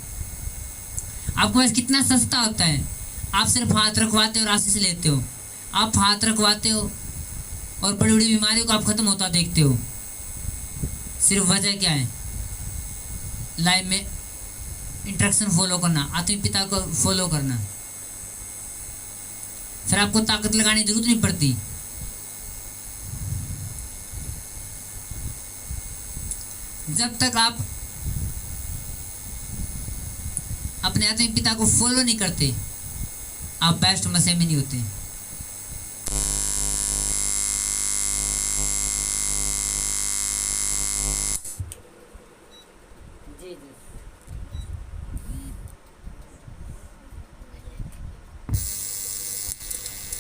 आपके पास कितना सस्ता होता है, आप सिर्फ हाथ रखवाते हो और आशीष लेते हो। आप हाथ रखवाते हो और बड़ी बड़ी बीमारियों को आप खत्म होता देखते हो। सिर्फ वजह क्या है? लाइफ में इंस्ट्रक्शन फॉलो करना, आत्मिक पिता को फॉलो करना। फिर आपको ताकत लगाने की जरूरत नहीं पड़ती। जब तक आप अपने आत्मिक पिता को फॉलो नहीं करते, आप बेस्ट मसीह में नहीं होते।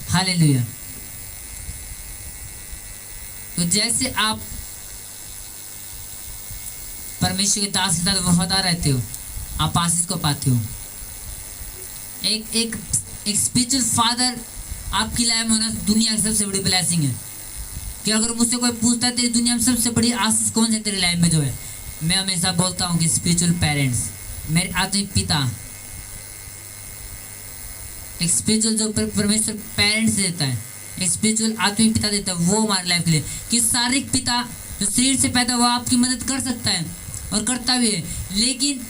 हालेलुया। तो जैसे आप परमेश्वर के दास के साथ वफादार रहते हो, आप आशीष को पाते हो। एक स्पिरिचुअल फादर आपकी लाइफ में होना दुनिया की सबसे बड़ी ब्लेसिंग है। कि अगर मुझसे कोई पूछता है तेरी दुनिया में सबसे बड़ी आशीष कौन है तेरी लाइफ में, जो है, मैं हमेशा बोलता हूँ कि स्पिरिचुअल पेरेंट्स, मेरे आत्मिक पिता। एक स्पिरिचुअल जो परमेश्वर पेरेंट्स देता है, एक स्पिरिचुअल आत्मिक पिता देता है, वो हमारी लाइफ के लिए। कि शारीरिक पिता जो शरीर से पैदा हुआ आपकी मदद कर सकता है और करता भी है, लेकिन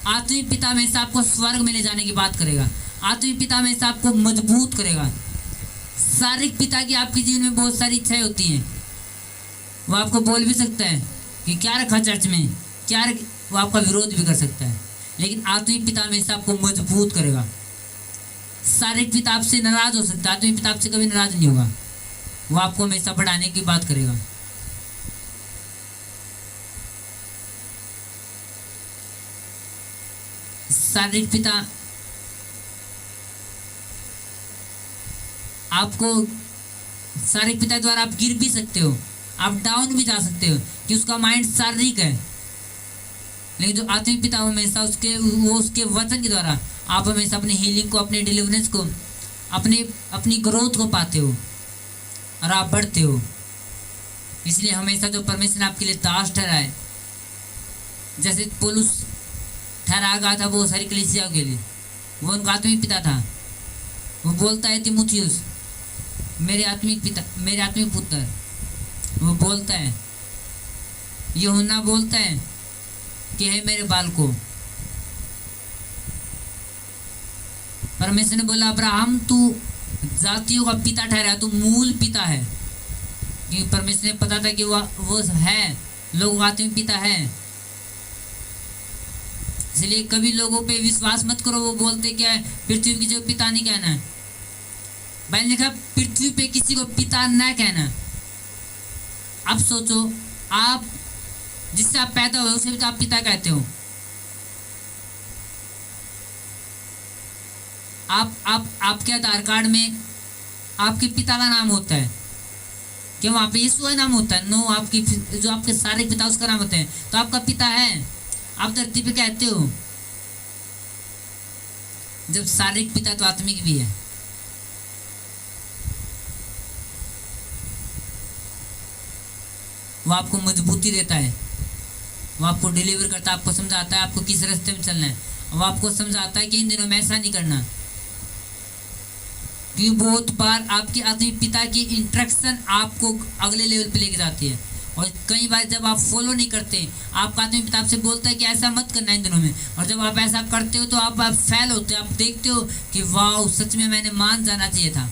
आत्मिक पिता हमेशा आपको स्वर्ग में ले जाने की बात करेगा। आत्मिक पिता हमेशा आपको मजबूत करेगा। शारीरिक पिता की आपके जीवन में बहुत सारी इच्छाएं होती हैं, वो आपको बोल भी सकता है कि क्या रखा चर्च में, क्या वो आपका विरोध भी कर सकता है, लेकिन आत्मिक पिता हमेशा आपको मजबूत करेगा। शारीरिक पिता आपसे नाराज हो सकता है, आत्मिक पिता आपसे कभी नाराज नहीं होगा, वो आपको हमेशा बढ़ाने की बात करेगा। शारीरिक पिता आपको, शारीरिक पिता द्वारा आप गिर भी सकते हो, आप डाउन भी जा सकते हो कि उसका माइंड शारीरिक है, लेकिन जो आत्मिक पिता हमेशा उसके वचन के द्वारा आप हमेशा अपनी हीलिंग को, अपने डिलीवरेंस को, अपनी ग्रोथ को पाते हो और आप बढ़ते हो। इसलिए हमेशा जो परमेश्वर ने आपके लिए दास ठहराए, जैसे पौलुस ठहरा गया था वो सारी कलीसिया के लिए, वो उनका आत्मिक पिता था। वो बोलता है तीमुथियुस, मेरे आत्मिक पिता, मेरे आत्मिक पुत्र। वो बोलता है, यूहन्ना बोलता है कि हे मेरे बालकों। परमेश्वर ने बोला, अब्राहम तू जातियों का पिता ठहरा, तू मूल पिता है। क्योंकि परमेश्वर ने पता था कि वो है, लोगों का आत्मिक पिता है। इसलिए कभी लोगों पे विश्वास मत करो, वो बोलते क्या है, पृथ्वी की जो पिता नहीं कहना है। भाई ने कहा पृथ्वी पे किसी को पिता न कहना। अब सोचो, आप जिससे आप पैदा हुए उसे भी तो आप पिता कहते हो। आपके आधार कार्ड में आपके पिता का नाम होता है, क्या वहाँ पे यीशु का नाम होता है? नो, आपकी जो आपके सारे पिता उसका नाम होता है, तो आपका पिता है, आप धरती पे कहते हो। जब शारीरिक पिता तो आत्मिक भी है। वो आपको मजबूती देता है, वो आपको डिलीवर करता है, आपको समझाता है आपको किस रास्ते में चलना है। वो आपको समझाता है कि इन दिनों में ऐसा नहीं करना, क्योंकि बहुत बार आपके आत्मिक पिता की इंस्ट्रक्शन आपको अगले लेवल पे लेके जाती है। और कई बार जब आप फॉलो नहीं करते, आपका आत्मिक पिता आपसे बोलता है कि ऐसा मत करना इन दिनों में, और जब आप ऐसा करते हो तो आप फेल होते हो। आप देखते हो कि वाह, सच में मैंने मान जाना चाहिए था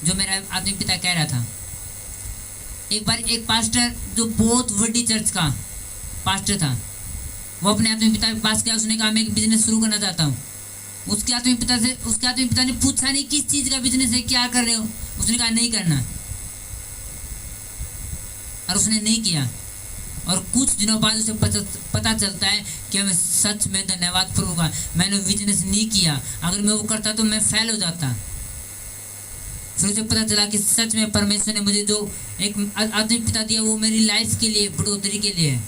जो मेरा आत्मिक पिता कह रहा था। एक बार एक पास्टर जो बहुत बड़ी चर्च का पास्टर था, वो अपने आत्मिक पिता के पास गया। उसने कहा मैं एक बिजनेस शुरू करना चाहता हूँ। उसके आत्मिक पिता ने पूछा नहीं किस चीज़ का बिजनेस है, क्या कर रहे हो। उसने कहा नहीं करना, और उसने नहीं किया। और कुछ दिनों बाद उसे पता चलता है कि मैं सच में धन्यवाद प्रभु का, मैंने बिजनेस नहीं किया, अगर मैं वो करता तो मैं फेल हो जाता। फिर उसे पता चला कि सच में परमेश्वर ने मुझे जो एक आत्मिक पिता दिया वो मेरी लाइफ के लिए, बढ़ोतरी के लिए है।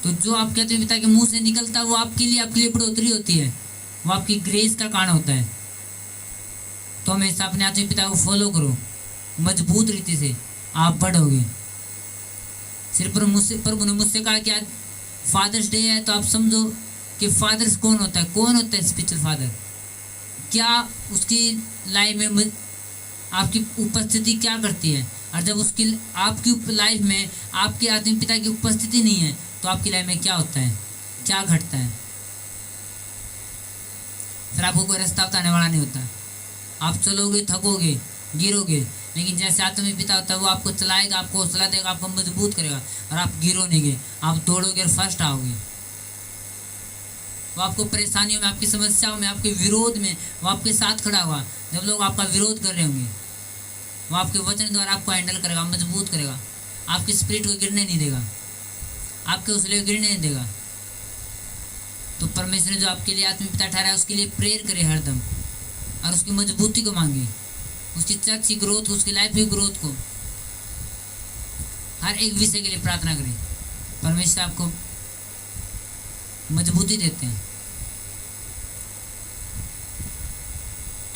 तो जो आपके आत्मिक पिता के मुंह से निकलता है वो आपके लिए बढ़ोतरी होती है, वो आपकी ग्रेस का कारण होता है। तो हमेशा अपने आत्मिक पिता को फॉलो करो, मजबूत रीति से आप बढ़ोगे। सिर्फ प्रभु ने मुझसे कहा कि आज फादर्स डे है, तो आप समझो कि फादर्स कौन होता है स्पिरिचुअल फादर, क्या उसकी लाइफ में आपकी उपस्थिति क्या करती है। और जब उसकी आपकी लाइफ में आपके आत्मिक पिता की उपस्थिति नहीं है तो आपकी लाइफ में क्या होता है, क्या घटता है। फिर आपको कोई रास्ता बताने वाला नहीं होता। आप चलोगे, थकोगे, गिरोगे, लेकिन जैसे आत्मिक पिता होता है वो आपको चलाएगा, आपको हौसला देगा, आपको मजबूत करेगा, और आप गिरोगे, आप दौड़ोगे और फर्स्ट आओगे। वो आपको परेशानियों में, आपकी समस्याओं में, आपके विरोध में वो आपके साथ खड़ा हुआ। जब लोग आपका विरोध कर रहे होंगे, वो आपके वचन द्वारा आपको हैंडल करेगा, मजबूत करेगा, आपके स्पिरिट को गिरने नहीं देगा, आपके हौसले को गिरने नहीं देगा। तो परमेश्वर ने जो आपके लिए आत्मिक पिता ठहराया उसके लिए प्रेयर करे हरदम, और उसकी मजबूती को मांगे, उसकी चर्च की ग्रोथ, उसकी लाइफ की ग्रोथ को, हर एक विषय के लिए प्रार्थना करें। परमेश्वर आपको मजबूती देते हैं।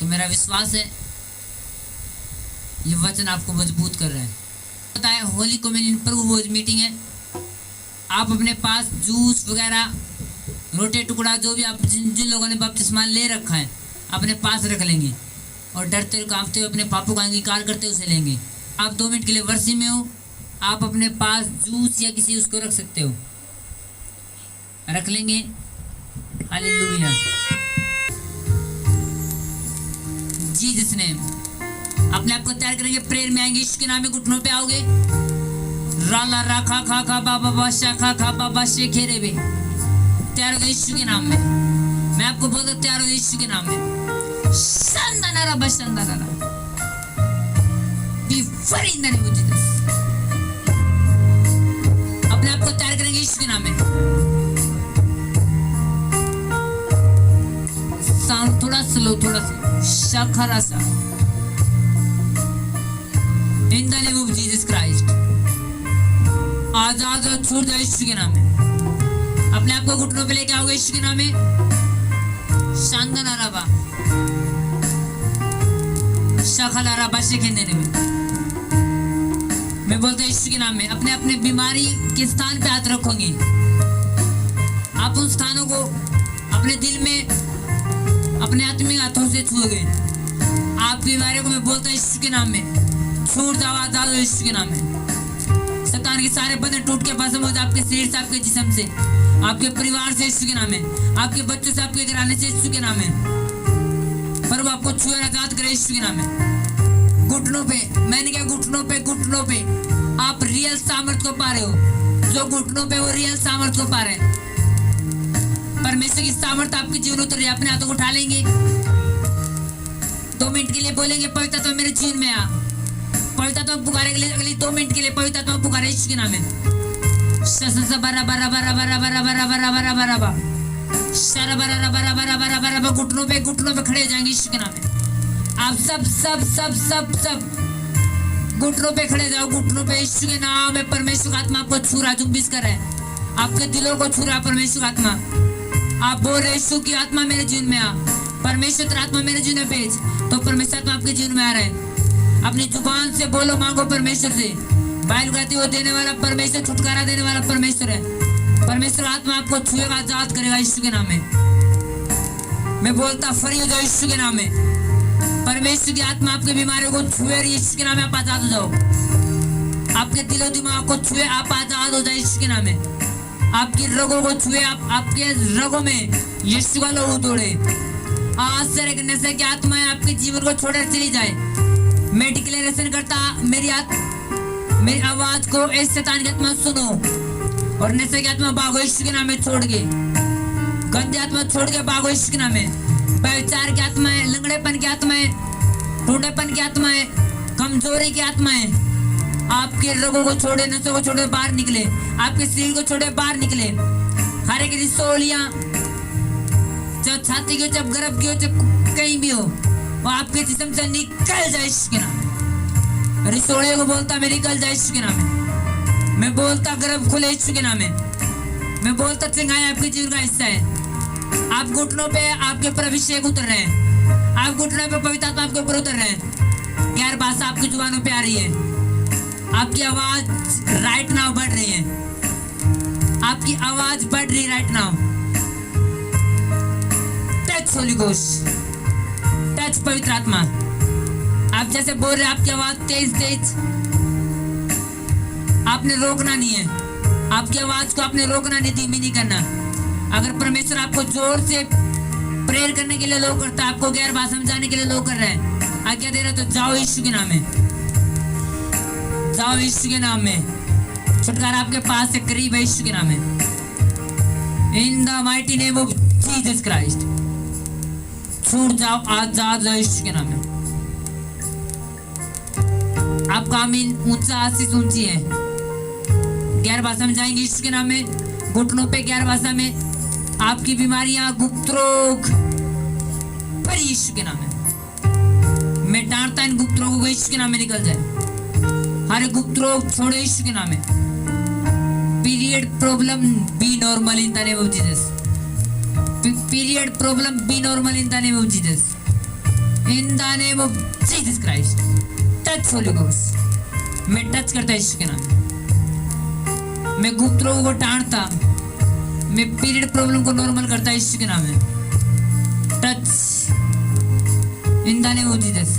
तो मेरा विश्वास है ये वचन आपको मजबूत कर रहा है। पता है होली कम्युनियन प्रभु भोज मीटिंग है, आप अपने पास जूस वगैरह, रोटे टुकड़ा, जो भी आप जिन लोगों ने बपतिस्मा ले रखा है अपने पास रख लेंगे, और डरते हुए कांपते हुए अपने पापों का अंगीकार करते हुए उसे लेंगे। आप 2 मिनट के लिए वर्षी में हो, आप अपने पास जूस या किसी उसको रख सकते हो, रख लेंगे। Hallelujah, Jesus name. अपने आप को तैयार करेंगे, प्रेयर में आएंगे, यीशु के नाम में घुटनों पे आओगे। राला राखा खा खा बाबा बाशा खा खा बाबा शेखे रे बे, तैयार हो यीशु के नाम में। मैं आपको बोलता हूं तैयार हो यीशु के नाम में। शंदनारा बशंदनारा be free in the name of Jesus. अपने आप को तैयार करेंगे यीशु के नाम में। साउंड थोड़ा स्लो, थोड़ा सा शखरा सा। In the name of Jesus Christ, आजाद और छूट जाओ यीशु के नाम में। अपने आप को घुटनों पे लेके आओगे यीशु के नाम में। शांदनाराबा शखलाराबा शेखेंदे में। मैं बोलता हूं यीशु के नाम में अपने अपने बीमारी के स्थान पे हाथ रखोगे। आप उन स्थानों को अपने दिल में अपने आत्मिक हाथों से छुओगे। आपकी बीमारियों को मैं बोलता हूं यीशु के नाम में छूट जाओ, आजाद हो यीशु के नाम में। शैतान के सारे बंधन टूट के भस्म हो जाए आपके शरीर से, आपके जिस्म से, आपके परिवार से यीशु के नाम में, आपके बच्चों से, आपके घराने से यीशु के नाम में। प्रभु आपको छुए आजाद करे यीशु के नाम में। घुटनों पे, मैंने क्या घुटनों पे आप रियल सामर्थ को पा रहे हो। जो घुटनों पे वो रियल सामर्थ को पा रहे हैं। परमेश्वर की सामर्थ आपके जीवन उतर रही है। अपने हाथों को उठा लेंगे, 2 मिनट के लिए बोलेंगे पवित्र आत्मा मेरे जीवन में आ। पवित्र आत्मा पुकारे के लिए अगले 2 मिनट के लिए पवित्र आत्मा पुकारे यीशु के नाम में। घुटनों पे खड़े हो जाएंगे यीशु के नाम में। आप सब घुटनों पे खड़े जाओ। घुटनों पे यीशु के नाम में परमेश्वर का आत्मा आपको छू रहा, जुम्बिश कर रहा है। आपके दिलों को छू रहा परमेश्वर का आत्मा। आप बोल रहे यीशु की आत्मा मेरे जीवन में आ, परमेश्वर तेरा आत्मा मेरे जीवन में भेज, तो परमेश्वर आत्मा आपके जीवन में आ रहा है। अपनी जुबान से बोलो, मांगो परमेश्वर से। बाइबल कहती है वो देने वाला परमेश्वर, छुटकारा देने वाला परमेश्वर है। परमेश्वर आत्मा आपको छुएगा, आजाद करेगा यीशु के नाम में। मैं बोलता फ्री हो जाओ यीशु के नाम में। परमेश्वर की आत्मा आपके बीमारियों को छुए, यीशु के नाम में आप आजाद हो जाओ। आपके दिलो दिमाग को छुए, आप आजाद हो जाए यीशु के नाम में। आपकी रगों को छुए, आपके रगों में यीशु का लहू दौड़े। आज से एक नशे की आत्मा है आपके जीवन को छोड़कर चली जाए। मैं डिक्लेरेशन करता, मेरी आवाज को इस शैतान की आत्मा सुनो और नशे की आत्मा भागो यीशु के नाम में छोड़ के। गंदी आत्मा छोड़ के भागो यीशु के नाम में। व्यभिचार की आत्मा है, लंगड़ेपन की आत्मा है, टूटेपन की आत्मा है, कमजोरी की आत्मा है, आपके रोगों को छोड़े, नसों को छोड़े बाहर निकले, आपके शरीर को छोड़े बाहर निकले। हर एक रिसोलियां, चाहे छाती की हो, चाहे गर्भ की हो, चाहे कहीं भी हो, वो आपके जिस्म से निकल जाए यीशु के नाम। रिसोलियों को बोलता मैं निकल जाए यीशु के नाम में। मैं बोलता गर्भ खुले यीशु के नाम में। मैं बोलता चिंगाई आपके जीवन का हिस्सा है। आप घुटनों पे आपके ऊपर अभिषेक उतर रहे हैं, आप घुटनों पे पवित्र आत्मा आपके ऊपर उतर रहे हैं। गैर भाषा आपकी जुबानों पे आ रही है। आपकी आवाज राइट नाउ बढ़ रही है, आपकी आवाज बढ़ रही right now. Touch Holi ghost, touch पवित्र आत्मा। आप जैसे बोल रहे, आपकी आवाज तेज तेज, आपने रोकना नहीं है। आपकी आवाज को आपने रोकना नहीं, धीमी नहीं करना। अगर परमेश्वर आपको जोर से प्रेयर करने के लिए लोग करता है, आपको गैर भाषा समझाने के लिए लोग कर रहे हैं, आज्ञा दे रहे, तो जाओ यीशु के नाम में, जाओ यीशु के नाम में। छुटकारा आपके पास से करीब है यीशु के नाम में। In the mighty name of Jesus Christ छूट जाओ, आजाद जाओ यीशु के नाम में। आपका आमीन ऊंचा, आशीष ऊंची है। गैर भाषा में जाएंगे यीशु के नाम में। घुटनों पे गैर भाषा में आपकी बीमारियां, गुप्त रोग पर यीशु के नाम में मैं डांटता, इन गुप्त रोगों को यीशु के नाम में निकल जाए। हर गुप्त रोग छोड़ो यीशु के नाम में। Period problem B normal in the name of Jesus. Period problem B normal in the name of Jesus. In the name of Jesus Christ touch Holi ghost. मैं टच करता यीशु के नाम में। मैं गुप्त रोगों को टांटता, मैं पीरियड प्रॉब्लम को नॉर्मल करता यीशु के नाम में। Touch in the name of Jesus.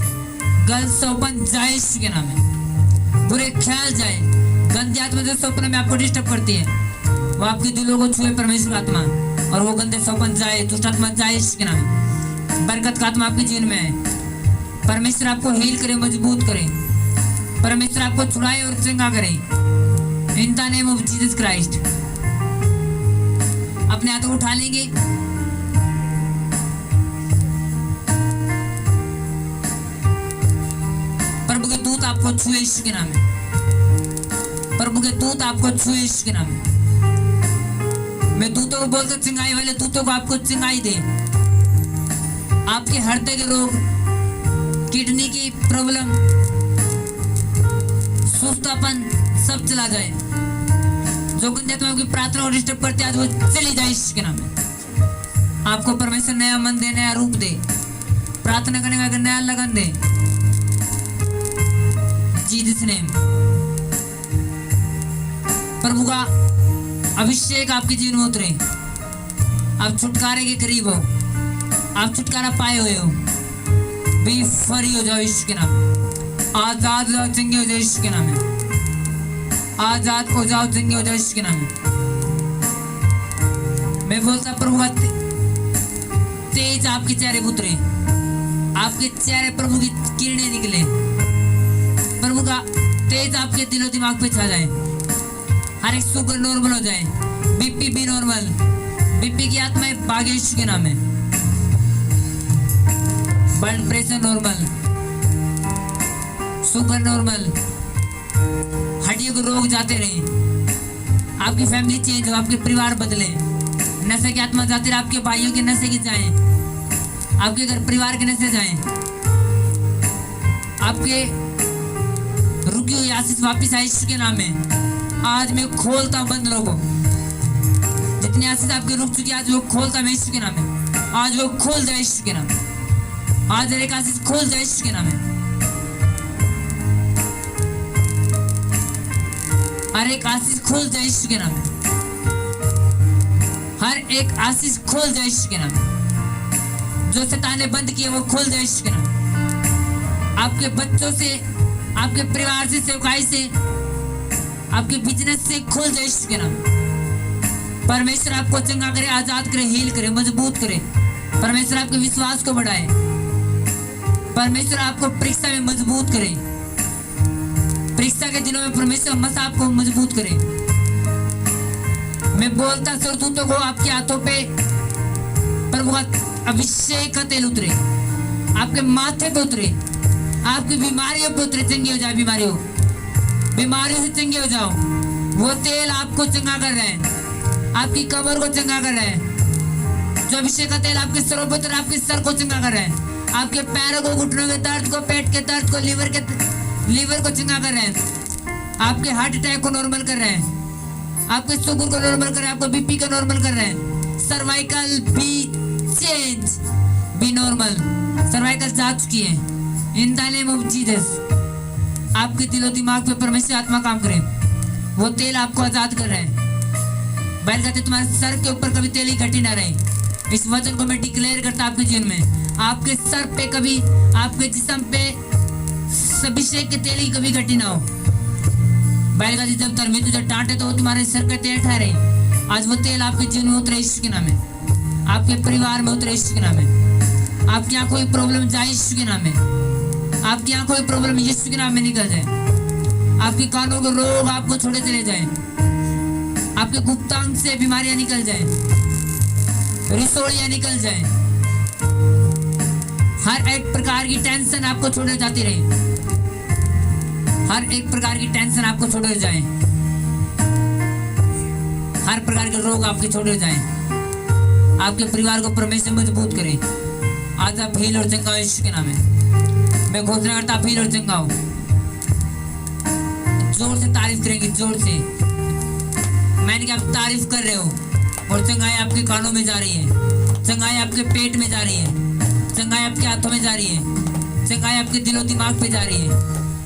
Girls open जाए यीशु के नाम में। बुरे ख्याल जाए, गंदी आत्मा जो स्वप्न में आपको डिस्टर्ब करती है, वो आपके दिलों को छुए परमेश्वर का आत्मा, और वो गंदे स्वप्न जाए, दुष्ट आत्मा जाए यीशु के नाम में। बरकत का आत्मा आपके जीवन में है। परमेश्वर आपको हील करे, मजबूत करे, परमेश्वर आपको छुड़ाए और चंगा करे। इन the name of Jesus Christ. अपने हाथों को उठा लेंगे। प्रभु के दूत आपको छुए यीशु के नाम में। प्रभु के दूत आपको छुए यीशु के नाम में। मैं दूतों को बोलता, चिंगाई वाले दूतों को आपको चिंगाई दे। आपके हृदय के रोग, किडनी की प्रॉब्लम, सुस्तापन सब चला जाए। जो गंदे आत्मा की प्रार्थना को डिस्टर्ब करते हैं, आज वो चली जाए यीशु के नाम में। आपको परमेश्वर नया मन दे, नया रूप दे, प्रार्थना करने का नया लगन दे। Jesus name. प्रभु का अभिषेक आपके जीवन में उतरे। आप छुटकारे के करीब हो, आप छुटकारा पाए हुए हो। बी फ्री हो जाओ यीशु के नाम में। आजाद हो जाओ, चंगे हो जाओ यीशु के नाम में। आजाद हो जाओ, चंगे हो जाओ यीशु के नाम में। मैं बोलता प्रभु का तेज आपके चेहरे पर उतरे, आपके चेहरे प्रभु की किरणें निकले, प्रभु का तेज आपके दिलो दिमाग पे छा जाए। हर एक शुगर नॉर्मल हो जाए, बीपी भी नॉर्मल, बीपी की आत्माएं भागे यीशु के नाम में। Blood pressure normal, sugar normal, हड्डियों के रोग जाते रहे, आपकी फैमिली चेंज हो, आपके परिवार बदले, नशे की आत्मा जाती रहे, आपके भाइयों के नशे की जाए, आपके घर परिवार के नशे जाए, आपके रुकी हुई आशीष वापिस आए यीशु के नाम में। आज मैं खोलता हूं बंद लोगों, जितनी आशीष आपके रुक चुकी आज वो खोलता मैं यीशु के नाम में। आज वो खोल जाए यीशु के नाम में। आज हर एक आशीष खोल जाए यीशु के नाम में। हर एक आशीष खोल जाए यीशु के नाम में। हर एक आशीष खोल जाए यीशु के नाम में। जो शैतान ने बंद किया वो खोल जाए यीशु के नाम में। आपके बच्चों से, आपके परिवार से, सेवकाई से, आपके बिजनेस से खोल जाए यीशु के नाम में। परमेश्वर आपको चंगा करे, आजाद करे, हील करे, मजबूत करे। परमेश्वर आपके विश्वास को बढ़ाए। परमेश्वर आपको परीक्षा में मजबूत करे। परीक्षा के दिनों में परमेश्वर मसा आपको मजबूत करे। मैं बोलता स्वर्गदूतों को आपके हाथों पे प्रभु का अभिषेक का तेल उतरे, आपके माथे पे उतरे, आपकी बीमारियों पे उतरे। चंगे हो जाए बीमारियों से चंगे हो जाओ। वो तेल आपको चंगा कर रहा है, आपकी कमर को चंगा कर रहा है। जो अभिषेक का तेल आपके सरों पर उतरा, आपके सर को चंगा कर रहा है। आपके पैरों को, घुटनों के दर्द को, पेट के दर्द को, लीवर को चंगा कर रहा है। आपके हार्ट अटैक को नॉर्मल कर रहा है। आपके शुगर को नॉर्मल कर रहा है। आपको बीपी को नॉर्मल कर रहा है। Cervical B change, B normal. Cervical जा चुकी है। इन द नेम ऑफ जीसस आपके दिलो दिमाग पे परमेश्वर आत्मा काम करे। वो तेल आपको आजाद कर रहा है। बैल कहते तुम्हारे सर के ऊपर कभी तेल ही घटी ना रहे। इस वचन को मैं डिक्लेयर करता आपके जीवन में। आपके सर पे कभी, आपके जिस्म पे अभिषेक के तेल ही कभी घटी ना हो। बैल कहते जब धर्मी तुझे डांटे तो वो तुम्हारे सर का तेल ठहरे। आज वो तेल आपके जीवन में उतरे यीशु के नाम में। आपके परिवार में उतरे यीशु के नाम में। आपकी यहाँ कोई प्रॉब्लम जाए यीशु के नाम में। आपकी यहाँ कोई प्रॉब्लम यीशु के नाम में निकल जाए। आपकी कानों के रोग आपको छोड़े चले जाए। आपके गुप्तांग से बीमारियां निकल जाए, रिसोड़ियां निकल जाए। हर एक प्रकार की टेंशन आपको छोड़े जाती रहे। हर एक प्रकार की टेंशन आपको छोड़े जाए। हर प्रकार के रोग आपके छोड़े जाए। आपके परिवार को परमेश्वर मजबूत करे। आज आप हील और चंगा यीशु के नाम में मैं घोषणा करता आप हील और चंगा हो। जोर से तारीफ करेंगे, जोर से। मैंने कहा आप तारीफ कर रहे हो और चंगाई आपके कानों में जा रही है। चंगाई आपके पेट में जा रही है। चंगाई आपके हाथों में जा रही है। चंगाई आपके दिलो दिमाग पे जा रही है।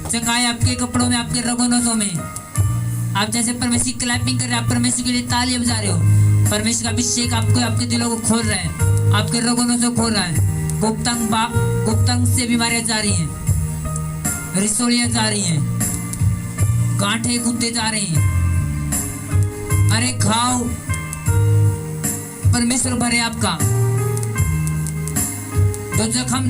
चंगाई आपके कपड़ों में, आपके रगों नसों में। आप जैसे परमेश्वर क्लैपिंग कर रहे हैं, आप परमेश्वर के लिए तालियां बजा रहे हो। परमेश्वर का अभिषेक आपको, आपके दिलों को खोल रहा है। आपके रगों नसों खोल रहा है। गुप्तांग से बीमारियां जा रही हैं, रिसोड़ियां जा रही हैं, गांठे गुद्दे जा रहे हैं। अरे खाओ, परमेश्वर भरे आपका। जो जख्म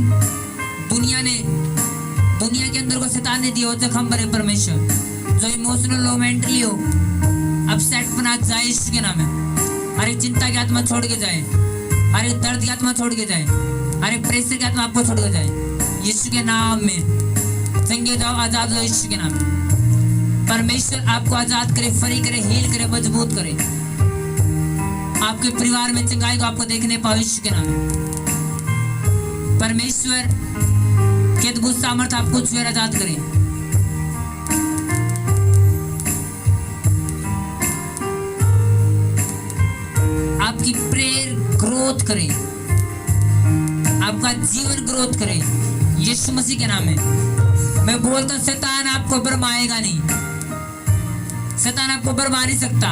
दुनिया के अंदर को शैतान ने दिया, वो जख्म भरे परमेश्वर। जो इमोशनल लो, मेंटली हो, अपसेट बना जाए यीशु के नाम में। अरे चिंता की आत्मा छोड़ के जाए। अरे दर्द की आत्मा छोड़ के जाए। अरे प्रेशर की आत्मा आपको छोड़ के जाए यीशु के नाम में। चंगे जाओ, आजाद हो यीशु के नाम में। परमेश्वर आपको आजाद करे, फ्री करे, हील करे, मजबूत करे। आपके परिवार में चंगाई को आपको देखने पाओ यीशु के नाम में। परमेश्वर के अद्भुत सामर्थ आपको छुए, आजाद करे। आपकी प्रेयर ग्रोथ करे, आपका जीवन ग्रोथ करे यीशु मसीह के नाम में। मैं बोलता हूं शैतान आपको बरमाएगा नहीं। शैतान आपको बर्बाद नहीं सकता।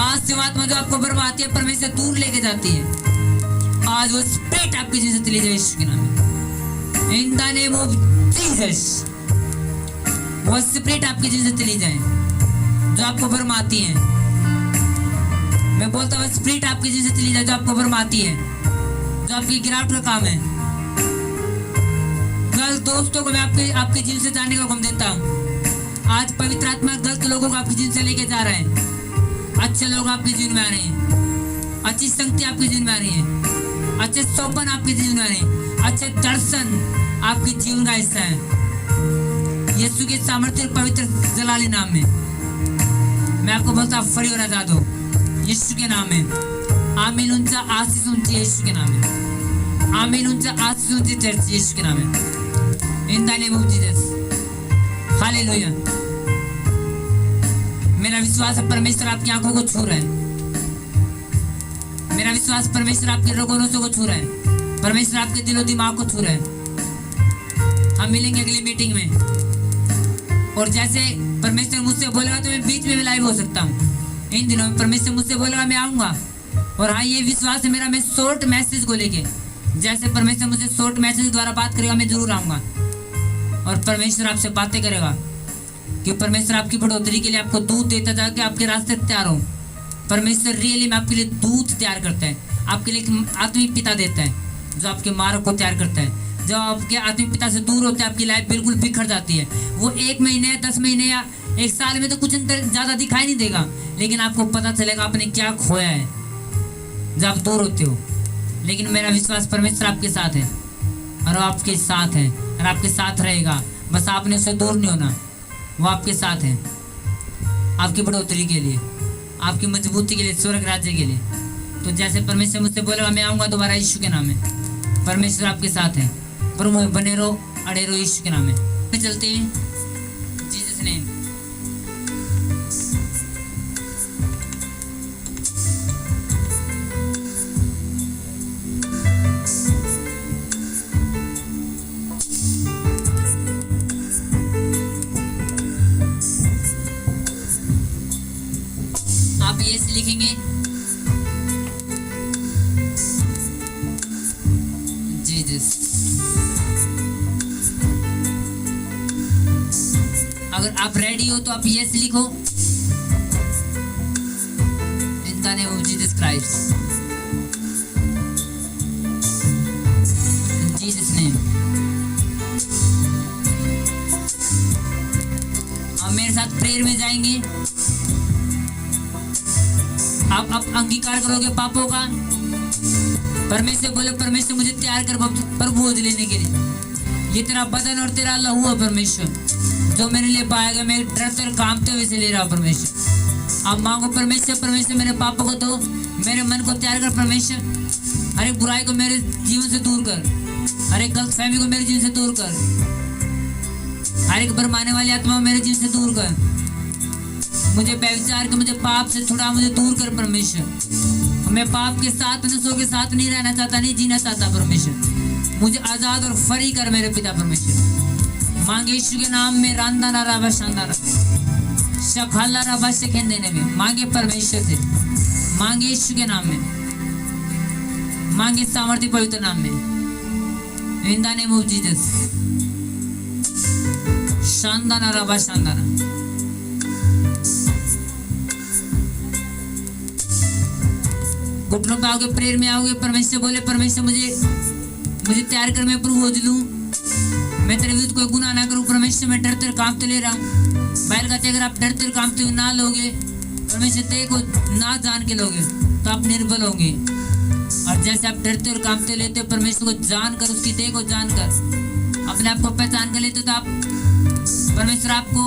आज से आत्मा जो आपको बर्बाद है परमेश्वर दूर लेके जाती है। आज वो स्पिरिट आपकी जीवन से चली जाए यीशु के नाम में। In the name of Jesus वो स्पिरिट आपकी जीवन से चली जाए जो आपको बरमाती है। मैं बोलता हूँ स्पिरिट आपकी जीवन से चली जाए जो आपको बरमाती है, जो आपकी गिरावट का काम है। गलत दोस्तों को मैं आपके जीवन से जाने का हुक्म देता हूँ। आज पवित्र आत्मा गलत लोगों को आपके जीवन से लेके जा रहे हैं। अच्छे लोग आपके जीवन में आ रहे हैं। अच्छी संगति आपके जीवन में आ रही है। अच्छे सौपन आपके जीवन में आ रहे हैं। अच्छे दर्शन आपके जीवन का हिस्सा है। यीशु के सामर्थ्य पवित्र जलाली नाम में मैं आपको बोलता हूँ फ्री और आजाद हो यीशु के नाम में। आमीन। उनका आशीष ऊंची यीशु के नाम में। आमीन। उनका आशीष ऊंची चर्च यीशु के नाम में। In the name of Jesus. Hallelujah. मेरा विश्वास है परमेश्वर आपकी आंखों को छू रहा है। विश्वास परमेश्वर आपके रोगों को छू रहा है, परमेश्वर आपके दिलो दिमाग को छू रहा है। हम मिलेंगे अगली मीटिंग में। और जैसे परमेश्वर मुझसे बोलेगा तो मैं बीच में भी लाइव हो सकता हूँ। इन दिनों में परमेश्वर मुझसे बोलेगा मैं आऊँगा। और हाँ, ये विश्वास है मेरा, मैं शॉर्ट मैसेज को लेके, जैसे परमेश्वर मुझे शॉर्ट मैसेज द्वारा बात करेगा मैं जरूर आऊँगा। और परमेश्वर आपसे बातें करेगा कि परमेश्वर आपकी बढ़ोतरी के लिए आपको दूध देता जाए कि आपके रास्ते तैयार हो। परमेश्वर रियली में आपके लिए दूध तैयार करता है, आपके लिए एक आत्मिक पिता देता है जो आपके मार्ग को तैयार करता है। जब आपके आत्मिक पिता से दूर होते हैं आपकी लाइफ बिल्कुल बिखर जाती है। वो 1 महीने 10 महीने या 1 साल में तो कुछ अंतर ज़्यादा दिखाई नहीं देगा, लेकिन आपको पता चलेगा आपने क्या खोया है जब आप दूर होते हो। लेकिन मेरा विश्वास परमेश्वर आपके साथ है और आपके साथ है और आपके साथ रहेगा। बस आपने उससे दूर नहीं होना, वो आपके साथ है आपकी बढ़ोतरी के लिए, आपकी मजबूती के लिए, स्वर्ग राज्य के लिए। तो जैसे परमेश्वर मुझसे बोलेगा मैं आऊँगा दोबारा यीशु के नाम में। परमेश्वर आपके साथ है, पर मुझे बने रहो, अड़े रहो यीशु के नाम में। चलते हैं जीसस नेम। आप ये लिखेंगे जीसस। अगर आप रेडी हो तो आप यस लिखो, इन the name of Jesus Christ, in Jesus name. आप मेरे साथ प्रेयर में जाएंगे। आप अंगीकार करोगे पापों का। परमेश्वर बोले परमेश्वर मुझे तैयार कर प्रभु बोझ लेने के लिए। ये तेरा बदन और तेरा लहू है परमेश्वर, जो मेरे लिए पाएगा। मैं डरते और कांपते हुए से ले रहा हूँ परमेश्वर। आप मांगो परमेश्वर, परमेश्वर मेरे पापों को दो, मेरे मन को तैयार कर परमेश्वर। हर एक बुराई को मेरे जीवन से दूर कर, हर एक गलतफहमी को मेरे जीवन से दूर कर, हर एक भरमाने वाली आत्मा को मेरे जीवन से दूर कर। मुझे व्यभिचार के, मुझे पाप से छुड़ा, मुझे दूर कर परमेश्वर। मैं पाप के साथ, नशों के साथ नहीं रहना चाहता, नहीं जीना चाहता परमेश्वर। मुझे आजाद और फ्री कर मेरे पिता परमेश्वर। मांगे यीशु के नाम में। रांदा ना राबा शांदा शखाला राबा से खेन देने में मांगे परमेश्वर से, मांगे यीशु के नाम में, मांगे सामर्थ्य पवित्र नाम में। In the name of Jesus. शांदा ना राबा शांदा ना। घुटनों पे आओगे, प्रेयर में आओगे। परमेश्वर बोले परमेश्वर मुझे तैयार कर, मैं प्रभु खोज लूं, मैं तेरे विरुद्ध कोई गुनाह ना करूं परमेश्वर। मैं डरते और कांपते ले रहा हूं। बाइबल कहते अगर आप डरते और कांपते हुए ना लोगे, परमेश्वर तेरे को ना जान के लोगे तो आप निर्बल होंगे। और जैसे आप डरते और कांपते लेते हो परमेश्वर को जानकर, उसकी देह को जानकर, अपने आप को पहचान कर लेते हो, तो आप परमेश्वर आपको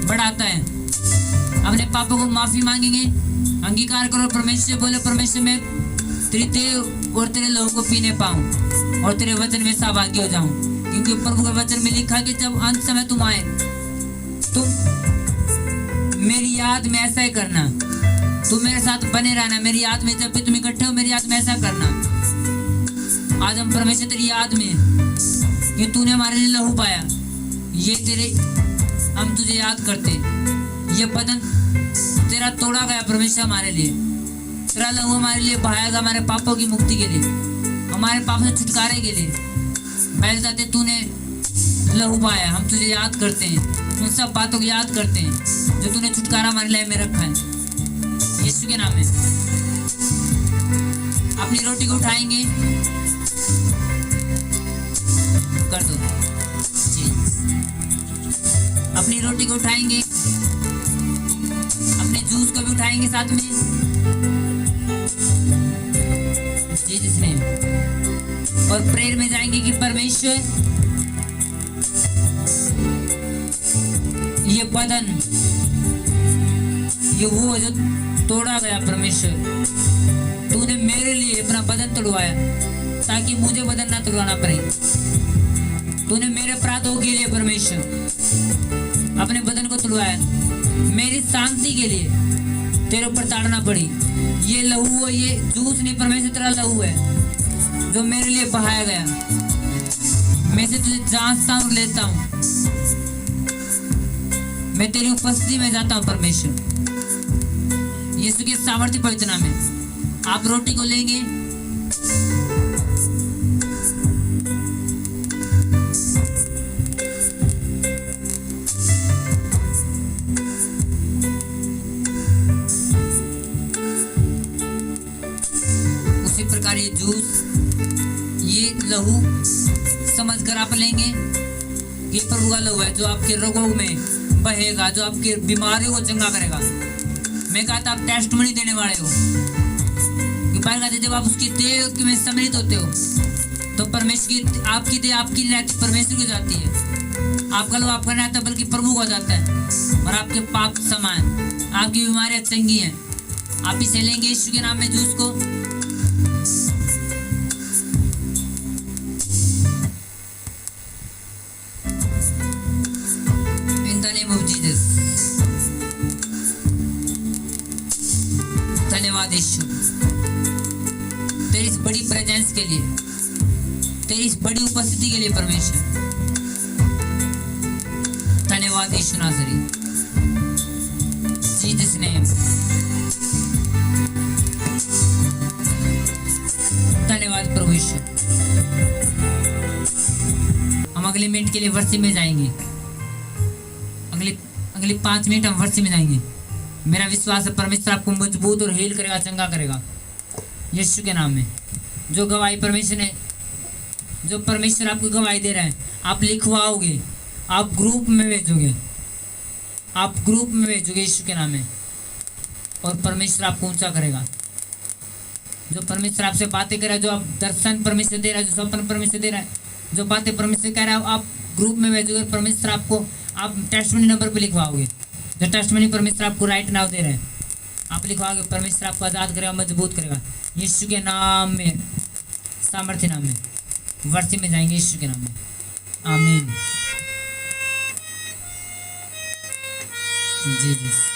बढ़ाता है। अपने पापों को माफी मांगेंगे, अंगीकार करो। परमेश्वर बोले परमेश्वर मैं तेरी देह और तेरे लहू को पीने पाऊं और तेरे वचन में सहभागी हो जाऊं। क्योंकि प्रभु के वचन में लिखा कि जब अंत समय तुम आए, तुम मेरी याद में ऐसा ही करना, तुम मेरे साथ बने रहना। मेरी याद में जब भी तुम इकट्ठे हो, मेरी याद में ऐसा करना। आज हम परमेश्वर तेरी याद में, ये तूने हमारे लिए लहू पाया, ये तेरे, हम तुझे याद करते। ये बदन तेरा तोड़ा गया परमेश्वर हमारे लिए, तेरा लहू हमारे लिए बहाया, हमारे पापों की मुक्ति के लिए, हमारे पापों से छुटकारे के लिए। पहले जाते तूने लहू पाया, हम तुझे याद करते हैं, उन सब बातों को याद करते हैं जो तूने छुटकारा हमारे लिए में रखा है। यीशु के नाम में अपनी रोटी को उठाएंगे, कर दो जी। अपनी रोटी को उठाएंगे, अपने जूस को भी उठाएंगे साथ में जी जिसमें, और प्रेयर में जाएंगे कि परमेश्वर ये बदन, ये वो जो तोड़ा गया परमेश्वर, तूने मेरे लिए अपना बदन तोड़वाया ताकि मुझे बदन ना तोड़वाना पड़े। तूने मेरे अपराधों के लिए परमेश्वर अपने बदन को तोड़वाया मेरी शांति के लिए तेरे ऊपर ताड़ना पड़ी। ये लहू है, ये जूस नहीं परमेश्वर तेरा लहू है जो मेरे लिए बहाया गया। मैं से तुझे जांचता हूँ, लेता हूँ। मैं तेरी उपस्थिति में जाता हूँ परमेश्वर, यीशु के सामर्थ्य पवित्र नाम में। आप रोटी को लेंगे, उसी प्रकार ये जूस, ये लहू समझकर आप लेंगे। ये प्रभु का लहू है जो आपके रोगों में बहेगा, जो आपकी बीमारियों को चंगा करेगा। मैं कहता आप टेस्टमनी देने वाले हो कि बाइबल कहती है जब आप उसकी देह में सम्मिलित होते हो तो परमेश्वर की आपकी देह आपकी रहती परमेश्वर की जाती है। आपका लोग आपका नहीं आता बल्कि प्रभु को जाता है और आपके पाप समान, आपकी बीमारियां चंगी हैं। आप इसे लेंगे यीशु के नाम में जूस को। इन द नेम ऑफ जीसस। धन्यवाद यीशु तेरी इस बड़ी प्रेजेंस के लिए, तेरी इस बड़ी उपस्थिति के लिए परमेश्वर। धन्यवाद यीशु नासरी, जीसस नेम। धन्यवाद प्रभु यीशु। हम अगले मिनट के लिए वर्षी में जाएंगे। अगले 5 मिनट हम वर्षी में जाएंगे। मेरा विश्वास है परमेश्वर आपको मजबूत और हील करेगा, चंगा करेगा यीशु के नाम में। जो गवाही परमेश्वर ने, जो परमेश्वर आपको गवाही दे रहा है, आप लिखवाओगे, आप ग्रुप में भेजोगे, आप ग्रुप में भेजोगे यीशु के नाम में, और परमेश्वर आपको ऊंचा करेगा। जो परमेश्वर आपसे बातें कर रहा है, जो आप दर्शन परमेश्वर दे रहा है, जो स्वप्न परमेश्वर दे रहा है, जो बातें परमेश्वर कह रहा है, आप ग्रुप में भेजोगे। परमेश्वर आपको, आप टेस्टमनी नंबर पे लिखवाओगे, जो टेस्टमनी परमेश्वर आपको राइट नाउ दे रहे हैं, आप लिखवाओगे। परमेश्वर आपको आज़ाद करेगा, मजबूत करेगा यीशु के नाम में, सामर्थ्य नाम में। वर्षी में जाएंगे यीशु के नाम में। आमीन। जी।